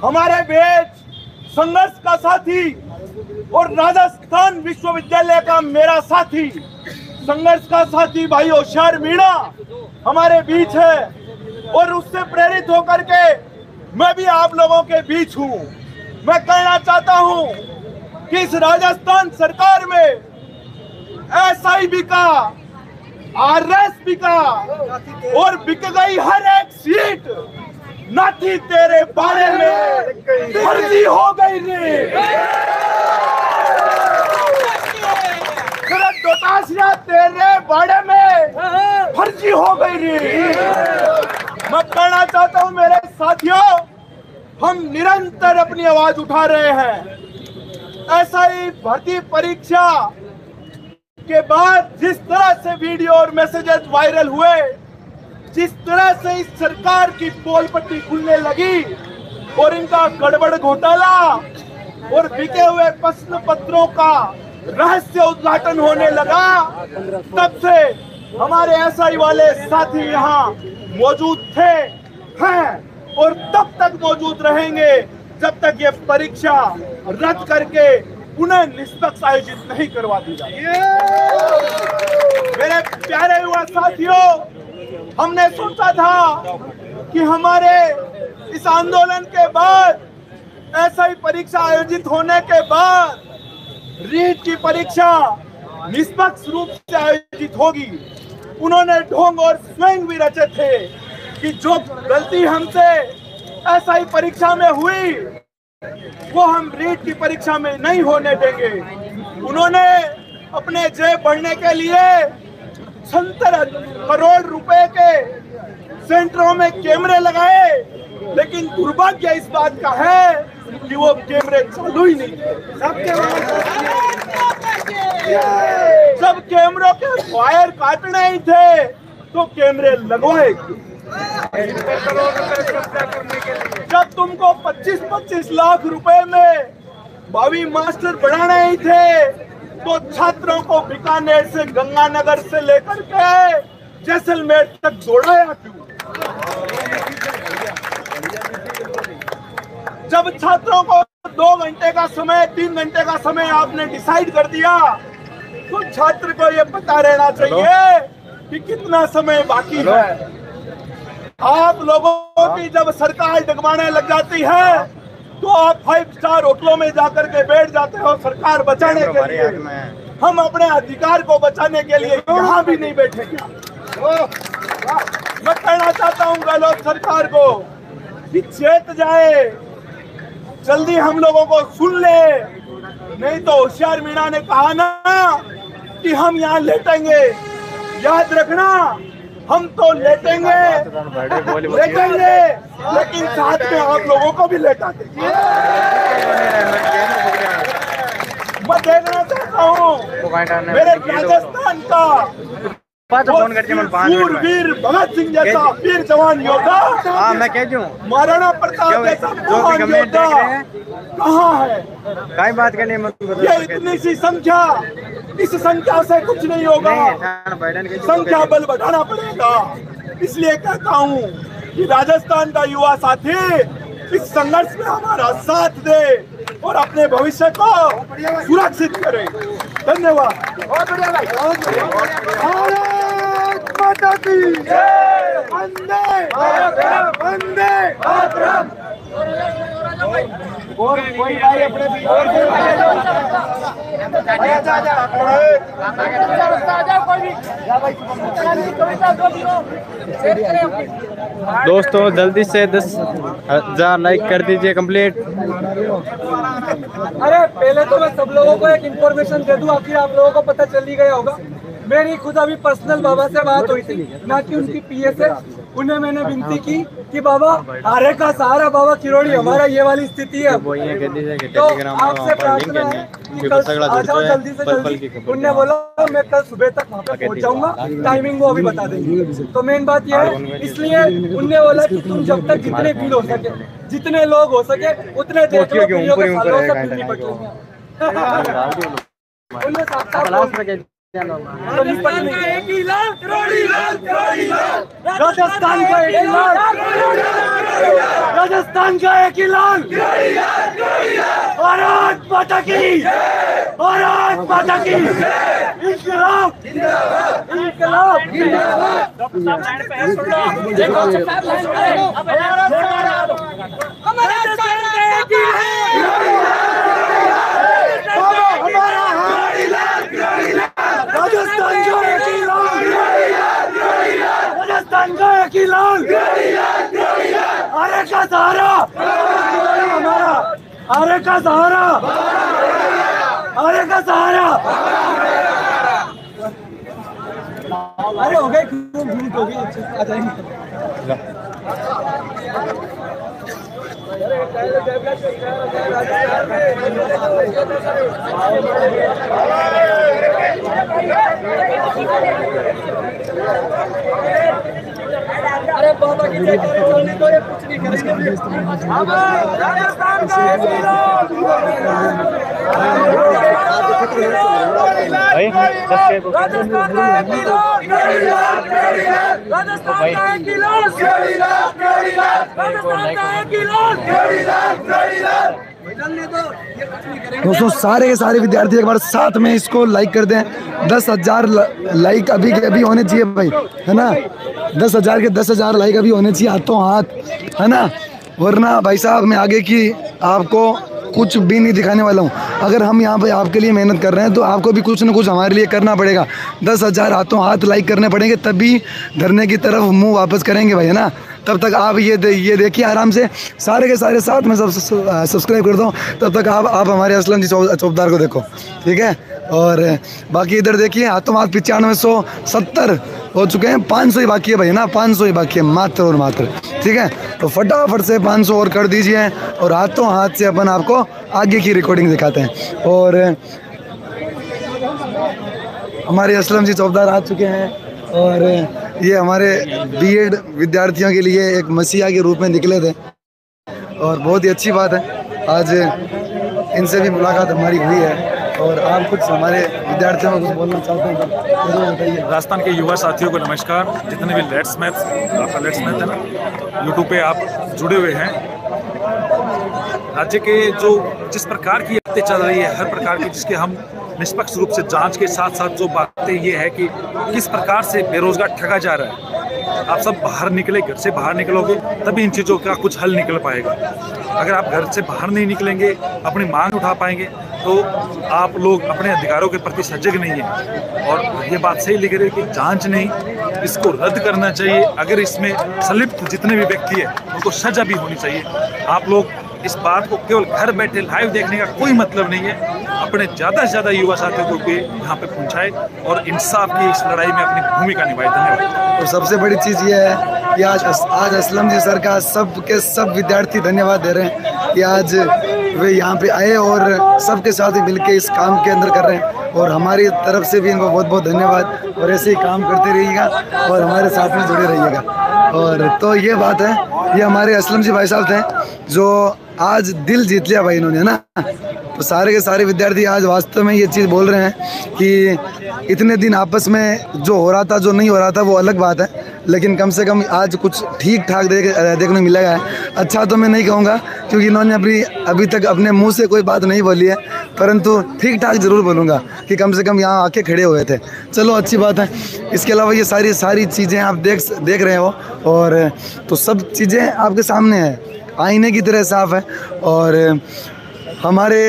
हमारे बीच संघर्ष का साथी और राजस्थान विश्वविद्यालय का मेरा साथी, संघर्ष का साथी भाई होशियार मीणा हमारे बीच है, और उससे प्रेरित होकर के मैं भी आप लोगों के बीच हूँ। मैं कहना चाहता हूँ कि इस राजस्थान सरकार में एसआई बिका, आरएस बिका और बिक गई हर एक सीट। नाथी तेरे बारे में फर्जी हो गई रे, तेरे बारे में फर्जी हो गई रे। मैं कहना चाहता हूं मेरे साथियों, हम निरंतर अपनी आवाज उठा रहे हैं। ऐसा ही भर्ती परीक्षा के बाद जिस तरह से वीडियो और मैसेजेस वायरल हुए, जिस तरह से इस सरकार की पोल पट्टी खुलने लगी और इनका गड़बड़ घोटाला और बिके हुए प्रश्न पत्रों का रहस्य उद्घाटन होने लगा, तब से हमारे एसआई वाले साथी यहाँ मौजूद थे, हैं और तब तक मौजूद रहेंगे जब तक ये परीक्षा रद्द करके उन्हें निष्पक्ष आयोजित नहीं करवा दी जाए। मेरे प्यारे युवा साथियों, हमने सोचा था कि हमारे इस आंदोलन के बाद, एसआई परीक्षा आयोजित होने के बाद रीट की परीक्षा निष्पक्ष रूप से आयोजित होगी। उन्होंने ढोंग और स्वयं भी रचे थे कि जो गलती हमसे एसआई परीक्षा में हुई वो हम रीट की परीक्षा में नहीं होने देंगे। उन्होंने अपने जेब भरने के लिए 76 करोड़ रुपए के सेंटरों में कैमरे लगाए, लेकिन दुर्भाग्य इस बात का है कि वो कैमरे चालू ही नहीं थे। जब कैमरों के वायर काटने ही थे तो कैमरे लगवाए। जब तुमको 25-25 लाख रुपए में भावी मास्टर बढ़ाने ही थे तो छात्रों को बीकानेर से, गंगानगर से लेकर के जैसलमेर तक दौड़ाया क्यों? जब छात्रों को 2 घंटे का समय, 3 घंटे का समय आपने डिसाइड कर दिया, तो छात्र को ये पता रहना चाहिए कि कितना समय बाकी है। आप लोगों की जब सरकार डगमाने लग जाती है तो आप 5 स्टार होटलों में जाकर के बैठ जाते हो सरकार बचाने के लिए। हम अपने अधिकार को बचाने के लिए यहाँ भी नहीं बैठेंगे। मैं कहना चाहता हूँ गहलोत सरकार को कि चेत जाए, जल्दी हम लोगों को सुन ले, नहीं तो होशियार मीणा ने कहा ना कि हम यहाँ लेटेंगे। याद रखना, हम तो लेटेंगे लेकिन साथ में आप लोगों को भी लेटा देंगे। मैं देखना चाहता हूँ मेरे राजस्थान का वीर भगत सिंह जैसा वीर जवान योद्धा, मैं कह दूं महाराणा प्रताप जैसा महान योद्धा कहाँ है? कई बात के लिए ये इतनी सी संख्या, इस संख्या से कुछ नहीं होगा, संख्या बल बढ़ाना पड़ेगा। इसलिए कहता हूँ कि राजस्थान का युवा साथी इस संघर्ष में हमारा साथ दे और अपने भविष्य को सुरक्षित करे। धन्यवाद। भारत माता की जय। वंदे वंदे मातरम। और कोई भाई अपने दोस्तों जल्दी से 10,000 लाइक कर दीजिए कंप्लीट। अरे पहले तो मैं सब लोगों को एक इन्फॉर्मेशन दे दूं, आखिर आप लोगों को पता चल ही गया होगा। मेरी खुद अभी पर्सनल बाबा से बात हुई थी, ना कि उनकी पीए से। उन्हें मैंने विनती की कि बाबा हारे का सहारा बाबा किरोड़ी, हमारा ये वाली स्थिति है, तो आपसे प्रार्थना है कि कल आ जाओ जल्दी से जल्दी। उन्होंने बोला मैं कल सुबह तक वहाँ पे पहुँच जाऊंगा, टाइमिंग वो अभी बता देंगे। तो मेन बात यह है, इसलिए उनने बोला कि तुम जब तक जितने बिल हो सके, जितने लोग हो सके उतने देख लो, उनने साथ राजस्थान का एक ही लाल, राजस्थान का एक ही लाल, भारत माता की, भारत माता की, इंकलाब इंकलाब। राजस्थान का एक ही लाल, राजस्थान का एक ही लाल, आरे का सहारा हमारा, आरे का सहारा, आरे का सहारा। अरे हो गए, घूम हो गई, आ जाएंगे। अरे बाबा की चलने तो ये कुछ नहीं करेंगे। राजस्थान का दोस्तों सारे के सारे विद्यार्थी एक बार साथ में इसको लाइक कर दें। 10,000 लाइक अभी के अभी होने चाहिए भाई, है ना। 10,000 के 10,000 लाइक अभी होने चाहिए, हाथों हाथ, है ना। वरना भाई साहब मैं आगे की आपको कुछ भी नहीं दिखाने वाला हूँ। अगर हम यहाँ पे आपके लिए मेहनत कर रहे हैं तो आपको भी कुछ न कुछ हमारे लिए करना पड़ेगा। 10,000 हाथों हाथ लाइक करने पड़ेंगे, तभी धरने की तरफ मुंह वापस करेंगे भाई, है ना। तब तक आप ये देखिए आराम से, सारे के सारे साथ में सब्सक्राइब कर दो। तब तक आप हमारे असलम जी चौबदार को देखो, ठीक है। और बाकी इधर देखिए, हाथों हाथ 9570 हो चुके हैं, 500 ही बाकी है भाई ना, 500 ही बाकी है मात्र और मात्र, ठीक है। तो फटाफट से 500 और कर दीजिए और हाथों हाथ से अपन आपको आगे की रिकॉर्डिंग दिखाते हैं। और हमारे असलम जी चौबदार आ चुके हैं और ये हमारे बीएड विद्यार्थियों के लिए एक मसीहा के रूप में निकले थे और बहुत ही अच्छी बात है, आज इनसे भी मुलाकात हमारी हुई है। और आप कुछ हमारे विद्यार्थियों को कुछ बोलना चाहते हैं तो बताइए। राजस्थान के युवा साथियों को नमस्कार। जितने भी लेट्स मैथ, आपका लेट्स मैथ है ना, यूट्यूब पे आप जुड़े हुए हैं, राज्य के जो जिस प्रकार की बातें चल रही है, हर प्रकार की, जिसके हम निष्पक्ष रूप से जांच के साथ साथ जो बातें ये है कि किस प्रकार से बेरोजगार ठगा जा रहा है। आप सब बाहर निकले, घर से बाहर निकलोगे तभी इन चीज़ों का कुछ हल निकल पाएगा। अगर आप घर से बाहर नहीं निकलेंगे, अपनी मांग उठा पाएंगे, तो आप लोग अपने अधिकारों के प्रति सजग नहीं है। और ये बात सही लिख रही है कि जांच नहीं, इसको रद्द करना चाहिए। अगर इसमें संलिप्त जितने भी व्यक्ति है उनको सजा भी होनी चाहिए। आप लोग इस बात को केवल घर बैठे लाइव देखने का कोई मतलब नहीं है। अपने ज़्यादा से ज़्यादा युवा साथियों को भी यहाँ पे पहुँचाए और इंसाफ की इस लड़ाई में अपनी भूमिका निभाए। धन्यवाद। और सबसे बड़ी चीज़ ये है कि आज असलम जी सर का सब के सब विद्यार्थी धन्यवाद दे रहे हैं कि आज वे यहाँ पे आए और सबके साथ ही मिलके इस काम के अंदर कर रहे हैं। और हमारी तरफ से भी इनको बहुत बहुत धन्यवाद और ऐसे ही काम करते रहिएगा और हमारे साथ में जुड़े रहिएगा। और तो ये बात है, ये हमारे असलम जी भाई साहब थे जो आज दिल जीत लिया भाई इन्होंने, है ना। तो सारे के सारे विद्यार्थी आज वास्तव में ये चीज़ बोल रहे हैं कि इतने दिन आपस में जो हो रहा था, जो नहीं हो रहा था वो अलग बात है, लेकिन कम से कम आज कुछ ठीक ठाक देखने मिलेगा है। अच्छा तो मैं नहीं कहूँगा क्योंकि इन्होंने अभी तक अपने मुंह से कोई बात नहीं बोली है, परंतु ठीक ठाक ज़रूर बोलूँगा कि कम से कम यहाँ आके खड़े हुए थे। चलो अच्छी बात है। इसके अलावा ये सारी चीज़ें आप देख रहे हो और तो सब चीज़ें आपके सामने हैं, आईने की तरह साफ है। और हमारे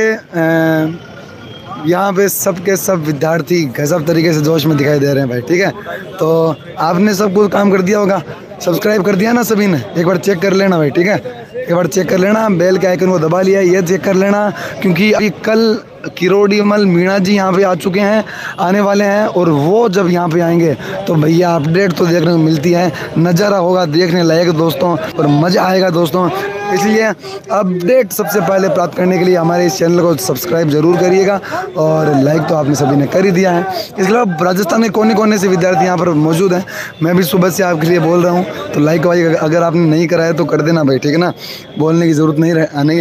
यहाँ पे सब के सब विद्यार्थी गजब तरीके से जोश में दिखाई दे रहे हैं भाई, ठीक है। तो आपने सब कुछ काम कर दिया होगा, सब्सक्राइब कर दिया ना सभी ने, एक बार चेक कर लेना भाई, ठीक है। एक बार चेक कर लेना, बेल के आइकन को दबा लिया, ये चेक कर लेना क्योंकि अभी कल किरोड़ीमल मीणा जी यहाँ पे आ चुके हैं, आने वाले हैं। और वो जब यहाँ पे आएंगे तो भैया अपडेट तो देखने को मिलती है, नज़ारा होगा देखने लायक दोस्तों, और मज़ा आएगा दोस्तों। इसलिए अपडेट सबसे पहले प्राप्त करने के लिए हमारे इस चैनल को सब्सक्राइब जरूर करिएगा और लाइक तो आपने सभी ने कर ही दिया है। इसके अलावा राजस्थान के कोने कोने से विद्यार्थी यहाँ पर मौजूद हैं, मैं भी सुबह से आपके लिए बोल रहा हूँ, तो लाइक भाई अगर आपने नहीं कराया तो कर देना भाई, ठीक है ना। बोलने की ज़रूरत नहीं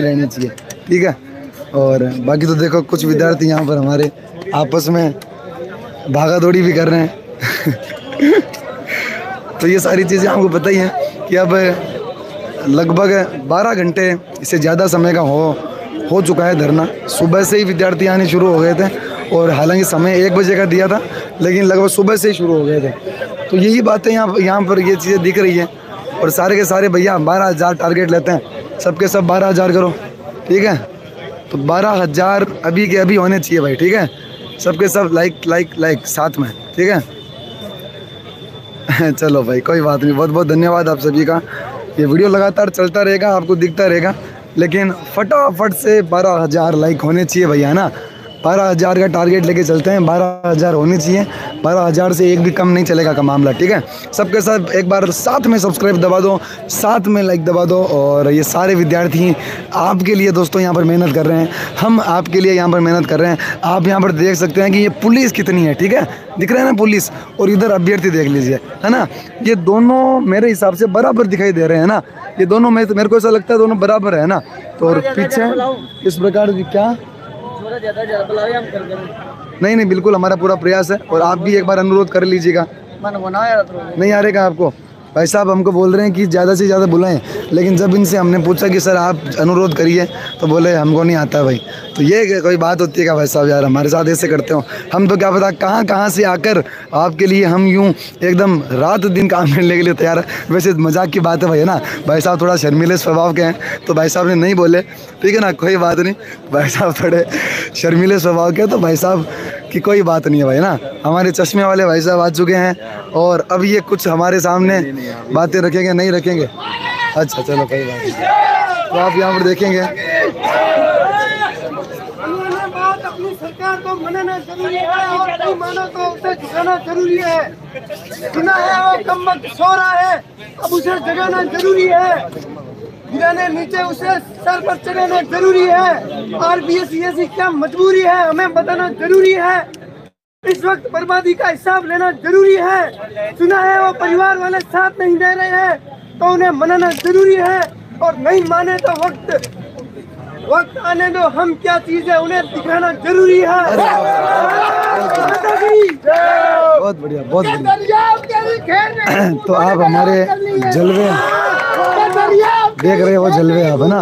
रहनी चाहिए, ठीक है। और बाकी तो देखो कुछ विद्यार्थी यहाँ पर हमारे आपस में भागा दौड़ी भी कर रहे हैं तो ये सारी चीज़ें आपको पता ही हैं कि अब लगभग 12 घंटे इससे ज़्यादा समय का हो चुका है धरना। सुबह से ही विद्यार्थी आने शुरू हो गए थे और हालांकि समय 1 बजे का दिया था, लेकिन लगभग सुबह से ही शुरू हो गए थे। तो यही बातें यहाँ पर ये चीज़ें दिख रही हैं। और सारे के सारे भैया 12,000 टारगेट लेते हैं, सबके सब 12,000 करो, ठीक है। तो 12,000 अभी के अभी होने चाहिए भाई, ठीक है। सबके सब लाइक साथ में, ठीक है चलो भाई कोई बात नहीं, बहुत बहुत धन्यवाद आप सभी का। ये वीडियो लगातार चलता रहेगा, आपको दिखता रहेगा, लेकिन फटाफट से 12,000 लाइक होने चाहिए भैया, है ना। 12,000 का टारगेट लेके चलते हैं, 12,000 होने चाहिए, 12,000 से एक भी कम नहीं चलेगा का मामला, ठीक है। सबके साथ एक बार साथ में सब्सक्राइब दबा दो, साथ में लाइक दबा दो। और ये सारे विद्यार्थी आपके लिए दोस्तों यहाँ पर मेहनत कर रहे हैं, हम आपके लिए यहाँ पर मेहनत कर रहे हैं। आप यहाँ पर देख सकते हैं कि ये पुलिस कितनी है, ठीक है, दिख रहा है ना पुलिस, और इधर अभ्यर्थी देख लीजिए, है ना। ये दोनों मेरे हिसाब से बराबर दिखाई दे रहे हैं ना, ये दोनों मेरे को ऐसा लगता है दोनों बराबर है ना। तो और पीछे इस प्रकार की क्या नहीं बिल्कुल हमारा पूरा प्रयास है, और आप भी एक बार अनुरोध कर लीजिएगा। नहीं आ रहेगा आपको भाई साहब, हमको बोल रहे हैं कि ज़्यादा से ज़्यादा बुलाएं, लेकिन जब इनसे हमने पूछा कि सर आप अनुरोध करिए तो बोले हमको नहीं आता भाई। तो ये कोई बात होती है क्या भाई साहब, यार हमारे साथ ऐसे करते हो। हम तो क्या पता कहाँ से आकर आपके लिए हम यूँ एकदम रात दिन काम करने के लिए तैयार है। वैसे मजाक की बात है भाई, है ना। भाई साहब थोड़ा शर्मीले स्वभाव के हैं, तो भाई साहब ने नहीं बोले, ठीक है ना, कोई बात नहीं। भाई साहब थोड़े शर्मीले स्वभाव के, तो भाई साहब की कोई बात नहीं है भाई ना। हमारे चश्मे वाले भाई साहब आ चुके हैं, और अब ये कुछ हमारे सामने बातें रखेंगे नहीं रखेंगे। अच्छा चलो कोई बात नहीं, तो आप यहाँ पर देखेंगे अपनी सरकार को मनाना जरूरी है और नहीं माना तो उसे झुकाना जरूरी है। सुना है वो कम वक्त सो रहा है, अब उसे जगाना जरूरी है, गिराने नीचे उसे सर पर चढ़ाना जरूरी है। RBS ऐसी क्या मजबूरी है हमें बताना जरूरी है। इस वक्त बर्बादी का हिसाब लेना जरूरी है। सुना है वो परिवार वाले साथ नहीं दे रहे हैं, तो उन्हें मनाना जरूरी है, और नहीं माने तो वक्त आने दो, हम क्या चीज है उन्हें दिखाना जरूरी है। बहुत बढ़िया, बहुत बढ़िया। तो आप हमारे जलवे देख रहे हो, जलवे आप, है ना।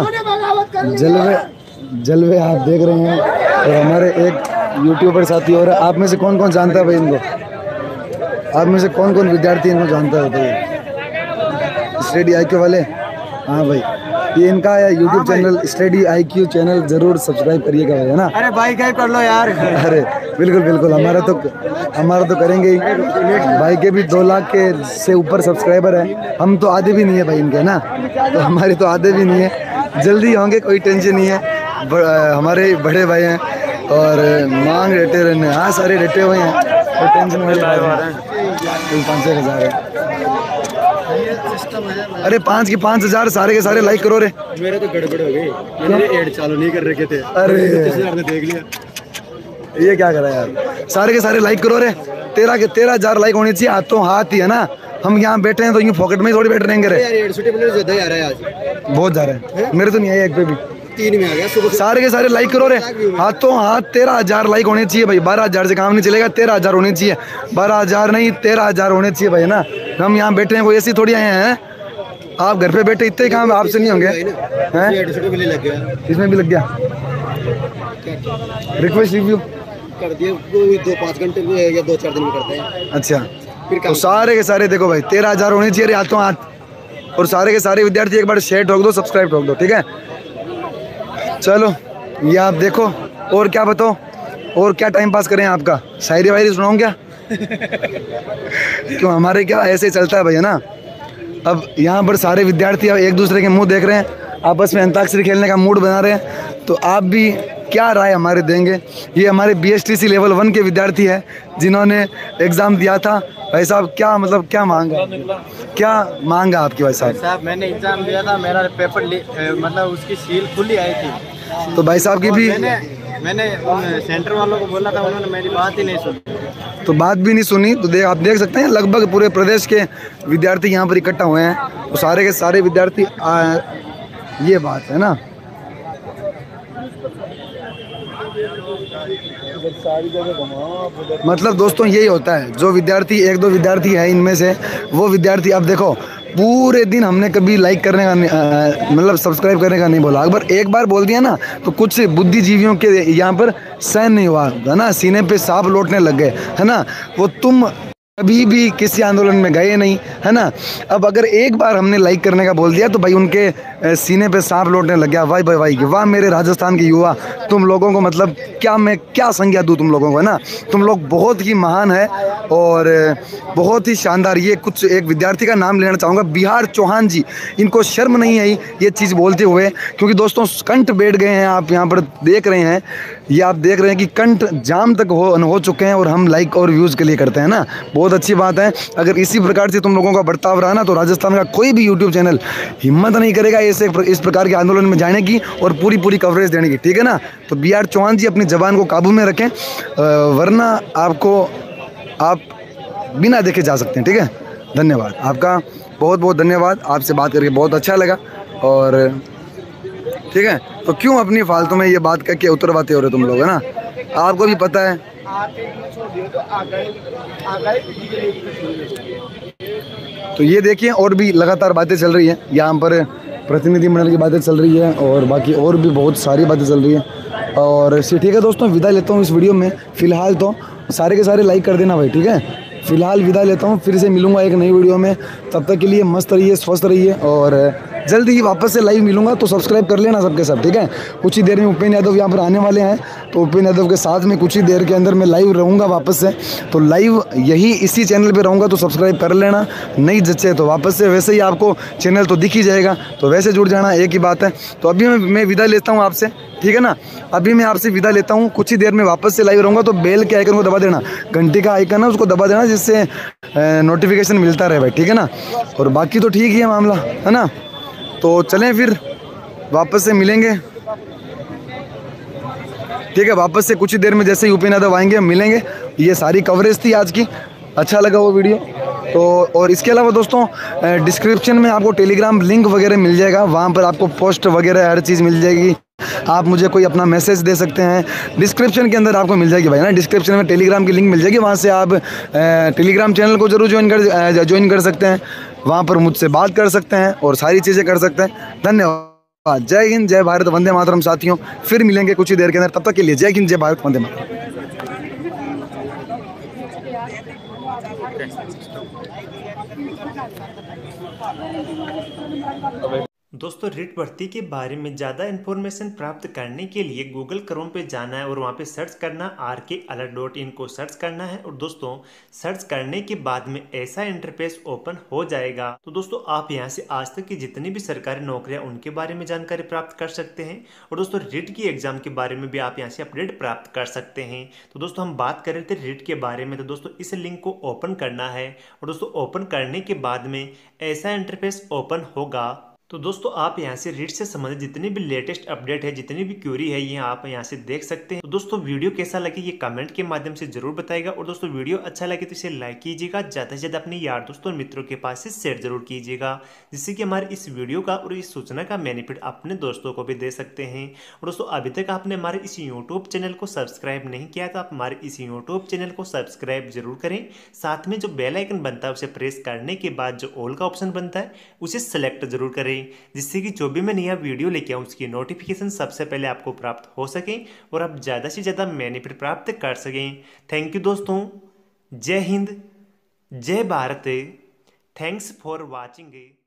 जलवे आप देख रहे हैं। और हमारे एक यूट्यूबर साथी और आप में से कौन कौन जानता है भाई इनको? आप में से कौन कौन विद्यार्थी इनको जानता है बताइए? स्टडी IQ वाले, हाँ भाई, ये इनका है YouTube channel study IQ channel, जरूर सब्सक्राइब करिएगा भाई, है ना? अरे भाई क्या कर लो यार। अरे बिल्कुल बिल्कुल, हमारा तो करेंगे ही। भाई के भी 2 लाख के से ऊपर सब्सक्राइबर है, हम तो आधे भी नहीं है भाई इनके, ना? तो हमारे तो आधे भी नहीं है, जल्दी होंगे, कोई टेंशन नहीं है। हमारे बड़े भाई हैं और मांग रहते रहने, हाँ सारे रहते हुए हैं, कोई टेंशन वाली बात नहीं। 5-6 हज़ार है। अरे 5 के 5,000 सारे के सारे लाइक करो रे। मेरे तो गड़बड़ हो गई, मेरे ऐड चालू नहीं कर रखे थे। अरे 25,000 ने देख लिया, ये क्या करा यार? सारे के सारे लाइक करो रे। 13,000 लाइक होने चाहिए, हाथों हाथ ही है ना। हम यहाँ बैठे हैं तो यूँ पॉकेट में थोड़ी बैठ रहेंगे रे। बहुत जा रहा है, मेरे तो नहीं आया एक पे भी। 3 में आ गया सुबह। सारे के सारे लाइक करो रे, हाथों हाथ 13,000 लाइक होने चाहिए भाई। 12,000 से काम नहीं चलेगा, 13,000 होने चाहिए। 12,000 नहीं, 13,000 होने चाहिए भाई, ना? हम यहाँ बैठे हैं, कोई ऐसी थोड़ी आए हैं। आप घर पे बैठे, इतने काम आपसे नहीं होंगे हैं? इसमें भी लग गया। रिक्वेस्ट रिव्यू कर दिए, 2-5 घंटे में या 2-4 दिन में करते हैं। अच्छा, तो सारे के सारे देखो भाई 13,000 होने चाहिए हाथों हाथ। और सारे के सारे विद्यार्थी एक बार शेयर ठोक दो, सब्सक्राइब ठोक दो, ठीक है? चलो ये आप देखो, और क्या बताओ, और क्या टाइम पास करें आपका? शायरी वायरी सुनाऊं क्या? क्यों, हमारे क्या ऐसे ही चलता है भैया ना। अब यहाँ पर सारे विद्यार्थी अब एक दूसरे के मुंह देख रहे हैं, आपस में अंताक्षरी खेलने का मूड बना रहे हैं। तो आप भी क्या राय हमारे देंगे? ये हमारे BSTC लेवल 1 के विद्यार्थी है जिन्होंने एग्ज़ाम दिया था। भाई साहब क्या मतलब क्या मांगा आपकी? भाई साहब मैंने एग्जाम दिया था, मेरा पेपर मतलब उसकी सील खुली आई थी। तो भाई साहब की भी मैंने सेंटर वालों को बोला था, उन्होंने मेरी बात ही नहीं सुनी। तो बात भी नहीं सुनी। तो आप देख सकते हैं लगभग पूरे प्रदेश के विद्यार्थी यहाँ पर इकट्ठा हुए हैं। तो सारे के सारे विद्यार्थी ये बात है ना। मतलब दोस्तों यही होता है, जो विद्यार्थी 1-2 विद्यार्थी है इनमें से, वो विद्यार्थी अब देखो पूरे दिन हमने कभी लाइक करने का मतलब सब्सक्राइब करने का नहीं बोला। अगर एक बार बोल दिया ना तो कुछ बुद्धिजीवियों के यहाँ पर सहन नहीं हुआ है ना, सीने पे सांप लौटने लग गए, है ना? वो तुम कभी भी किसी आंदोलन में गए नहीं, है ना? अब अगर एक बार हमने लाइक करने का बोल दिया तो भाई उनके सीने पे सांप लौटने लग गया। वाह भाई वाह, वाह मेरे राजस्थान के युवा, तुम लोगों को मतलब क्या मैं क्या संज्ञा दूँ तुम लोगों को, है ना? तुम लोग बहुत ही महान है और बहुत ही शानदार। ये कुछ एक विद्यार्थी का नाम लेना चाहूँगा, बिहार चौहान जी। इनको शर्म नहीं आई ये चीज़ बोलते हुए, क्योंकि दोस्तों कंठ बैठ गए हैं। आप यहाँ पर देख रहे हैं, ये आप देख रहे हैं कि कंठ जाम तक हो चुके हैं और हम लाइक और व्यूज़ के लिए करते हैं ना। बहुत अच्छी बात है। अगर इसी प्रकार से तुम लोगों का बर्ताव रहा ना तो राजस्थान का कोई भी यूट्यूब चैनल हिम्मत नहीं करेगा इस प्रकार के आंदोलन में जाने की और पूरी कवरेज देने की, ठीक है ना? तो बिहार चौहान जी अपनी जबान को काबू में रखें, वरना आप बिना देखे जा सकते हैं, ठीक है? धन्यवाद आपका, बहुत बहुत धन्यवाद। आपसे बात करके बहुत अच्छा लगा। और ठीक है, तो क्यों अपनी फालतू में ये बात करके उतरवाते हो रहे तुम लोग, है ना? आपको भी पता है। तो ये देखिए और भी लगातार बातें चल रही हैं यहाँ पर, प्रतिनिधि मंडल की बातें चल रही है और बाकी और भी बहुत सारी बातें चल रही हैं। और ठीक है दोस्तों, विदा लेता हूँ इस वीडियो में। फ़िलहाल तो सारे के सारे लाइक कर देना भाई, ठीक है? फ़िलहाल विदा लेता हूँ, फिर से मिलूंगा एक नई वीडियो में। तब तक के लिए मस्त रहिए, स्वस्थ रहिए और जल्दी ही वापस से लाइव मिलूंगा। तो सब्सक्राइब कर लेना सबके सब, ठीक है? कुछ ही देर में उपेंद्र यादव यहाँ पर आने वाले हैं, तो उपेंद्र यादव के साथ में कुछ ही देर के अंदर मैं लाइव रहूँगा वापस से। तो लाइव यही इसी चैनल पे रहूँगा, तो सब्सक्राइब कर लेना। नहीं जच्चे तो वापस से वैसे ही आपको चैनल तो दिख ही जाएगा, तो वैसे जुड़ जाना, एक ही बात है। तो अभी मैं विदा लेता हूँ आपसे, ठीक है ना? अभी मैं आपसे विदा लेता हूँ, कुछ ही देर में वापस से लाइव रहूँगा। तो बेल के आइकन को दबा देना, घंटी का आइकन है उसको दबा देना, जिससे नोटिफिकेशन मिलता रहे भाई, ठीक है ना? और बाकी तो ठीक ही है मामला, है ना? तो चलें फिर वापस से मिलेंगे, ठीक है? वापस से कुछ ही देर में जैसे ही उपेंद्र यादव आएंगे मिलेंगे। ये सारी कवरेज थी आज की, अच्छा लगा वो वीडियो तो। और इसके अलावा दोस्तों डिस्क्रिप्शन में आपको टेलीग्राम लिंक वगैरह मिल जाएगा, वहाँ पर आपको पोस्ट वगैरह हर चीज़ मिल जाएगी। आप मुझे कोई अपना मैसेज दे सकते हैं, डिस्क्रिप्शन के अंदर आपको मिल जाएगी भाई ना। डिस्क्रिप्शन में टेलीग्राम की लिंक मिल जाएगी, वहाँ से आप टेलीग्राम चैनल को जरूर ज्वाइन कर सकते हैं। वहाँ पर मुझसे बात कर सकते हैं और सारी चीज़ें कर सकते हैं। धन्यवाद। जय हिंद, जय भारत, वंदे मातरम साथियों। फिर मिलेंगे कुछ ही देर के अंदर, तब तक के लिए जय हिंद, जय भारत, वंदे मातरम। दोस्तों, रिट भर्ती के बारे में ज़्यादा इन्फॉर्मेशन प्राप्त करने के लिए गूगल क्रोम पे जाना है और वहाँ पे सर्च करना RKalert.in को सर्च करना है। और दोस्तों, सर्च करने के बाद में ऐसा इंटरफेस ओपन हो जाएगा। तो दोस्तों, आप यहाँ से आज तक की जितनी भी सरकारी नौकरियाँ उनके बारे में जानकारी प्राप्त कर सकते हैं। और दोस्तों, रिट की एग्जाम के बारे में भी आप यहाँ से अपडेट प्राप्त कर सकते हैं। तो दोस्तों, हम बात कर रहे थे रिट के बारे में। तो दोस्तों, इस लिंक को ओपन करना है और दोस्तों ओपन करने के बाद में ऐसा इंटरफेस ओपन होगा। तो दोस्तों, आप यहाँ से रिट से संबंधित जितनी भी लेटेस्ट अपडेट है, जितनी भी क्यूरी है, ये आप यहाँ से देख सकते हैं। तो दोस्तों, वीडियो कैसा लगे ये कमेंट के माध्यम से जरूर बताइएगा। और दोस्तों, वीडियो अच्छा लगे तो इसे लाइक कीजिएगा, ज़्यादा से ज़्यादा अपने यार दोस्तों और मित्रों के पास से शेयर जरूर कीजिएगा, जिससे कि हमारे इस वीडियो का और इस सूचना का बेनिफिट अपने दोस्तों को भी दे सकते हैं। और दोस्तों, अभी तक आपने हमारे इस यूट्यूब चैनल को सब्सक्राइब नहीं किया तो आप हमारे इस यूट्यूब चैनल को सब्सक्राइब जरूर करें। साथ में जो बेल आइकन बनता है उसे प्रेस करने के बाद जो ऑल का ऑप्शन बनता है उसे सेलेक्ट जरूर करें, जिससे कि जो भी मैं नया वीडियो लेके आऊँ उसकी नोटिफिकेशन सबसे पहले आपको प्राप्त हो सके और आप ज़्यादा से ज़्यादा बेनिफिट प्राप्त कर सकें। थैंक यू दोस्तों। जय हिंद, जय भारत। Thanks for watching.